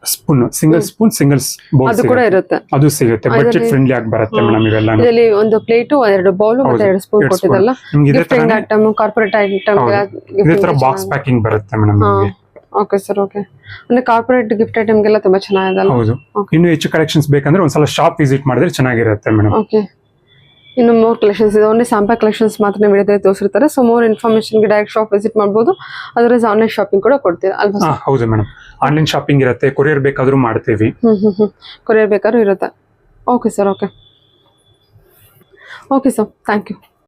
spoon, single spoon, single bowl ಅದು ಸಿಗುತ್ತೆ. ಬಜೆಟ್ ಫ್ರೆಂಡ್ಲಿ ಆಗಿ ಬರುತ್ತೆ ಮೇಡಮ್. ಇವೆಲ್ಲ ಇದರಲ್ಲಿ ಒಂದು ಪ್ಲೇಟ್, 2 ಬೌಲ್ ಮತ್ತೆ 2 ಸ್ಪೂನ್ ಕೊಟ್ಟಿದ್ದಲ್ಲ. ಗಿಫ್ಟಿಂಗ್ ಐಟಮ್, ಕಾರ್ಪೊರೇಟ್ ಐಟಮ್, ಇದೇ ತರ ಬಾಕ್ಸ್ ಪ್ಯಾಕಿಂಗ್ ಬರುತ್ತೆ ಮೇಡಮ್ ನಿಮಗೆ. Okay sir, okay. ಅಂದ್ರೆ ಕಾರ್ಪೊರೇಟ್ ಗಿಫ್ಟ್ ಐಟಮ್ ಗೆಲ್ಲ ತುಂಬಾ ಚೆನ್ನಾಗಿದೆ. ಹೌದು, ಇನ್ನು ಹೆಚ್ಚು ಕಲೆಕ್ಷನ್ಸ್ ಬೇಕಂದ್ರೆ ಒಂದ್ಸಲ ಶಾಪ್ ವಿಸಿಟ್ ಮಾಡಿದ್ರೆ ಚೆನ್ನಾಗಿರುತ್ತೆ ಮೇಡಮ್. ಓಕೆ. ಇನ್ನು ಮೋರ್ ಕಲೆಕ್ಷನ್ಸ್ ಇದೆ, ಓನ್ಲಿ ಸ್ಯಾಂಪಲ್ ಕಲೆಕ್ಷನ್ಸ್ ಮಾತ್ರ ವಿಡಿಯೋದಲ್ಲಿ ತೋರಿಸಿರ್ತಾರೆ. ಸೊ ಮೋರ್ ಇನ್ಫಾರ್ಮೇಷನ್ಗೆ ಡೈರೆಕ್ಟ್ ಶಾಪ್ ವಿಸಿಟ್ ಮಾಡ್ಬೋದು, ಅದರ್ವೈಸ್ ಆನ್ಲೈನ್ ಶಾಪಿಂಗ್ ಕೂಡ ಕೊಡ್ತೀರಾ ಅಲ್ವಾ? ಹೌದು ಮೇಡಮ್, ಆನ್ಲೈನ್ ಶಾಪಿಂಗ್ ಇರುತ್ತೆ, ಕೊರಿಯರ್ ಬೇಕಾದ್ರೂ ಮಾಡ್ತೀವಿ. ಕೊರಿಯರ್ ಬೇಕಾದ್ರೂ ಇರುತ್ತೆ. Okay sir, okay sir, thank you.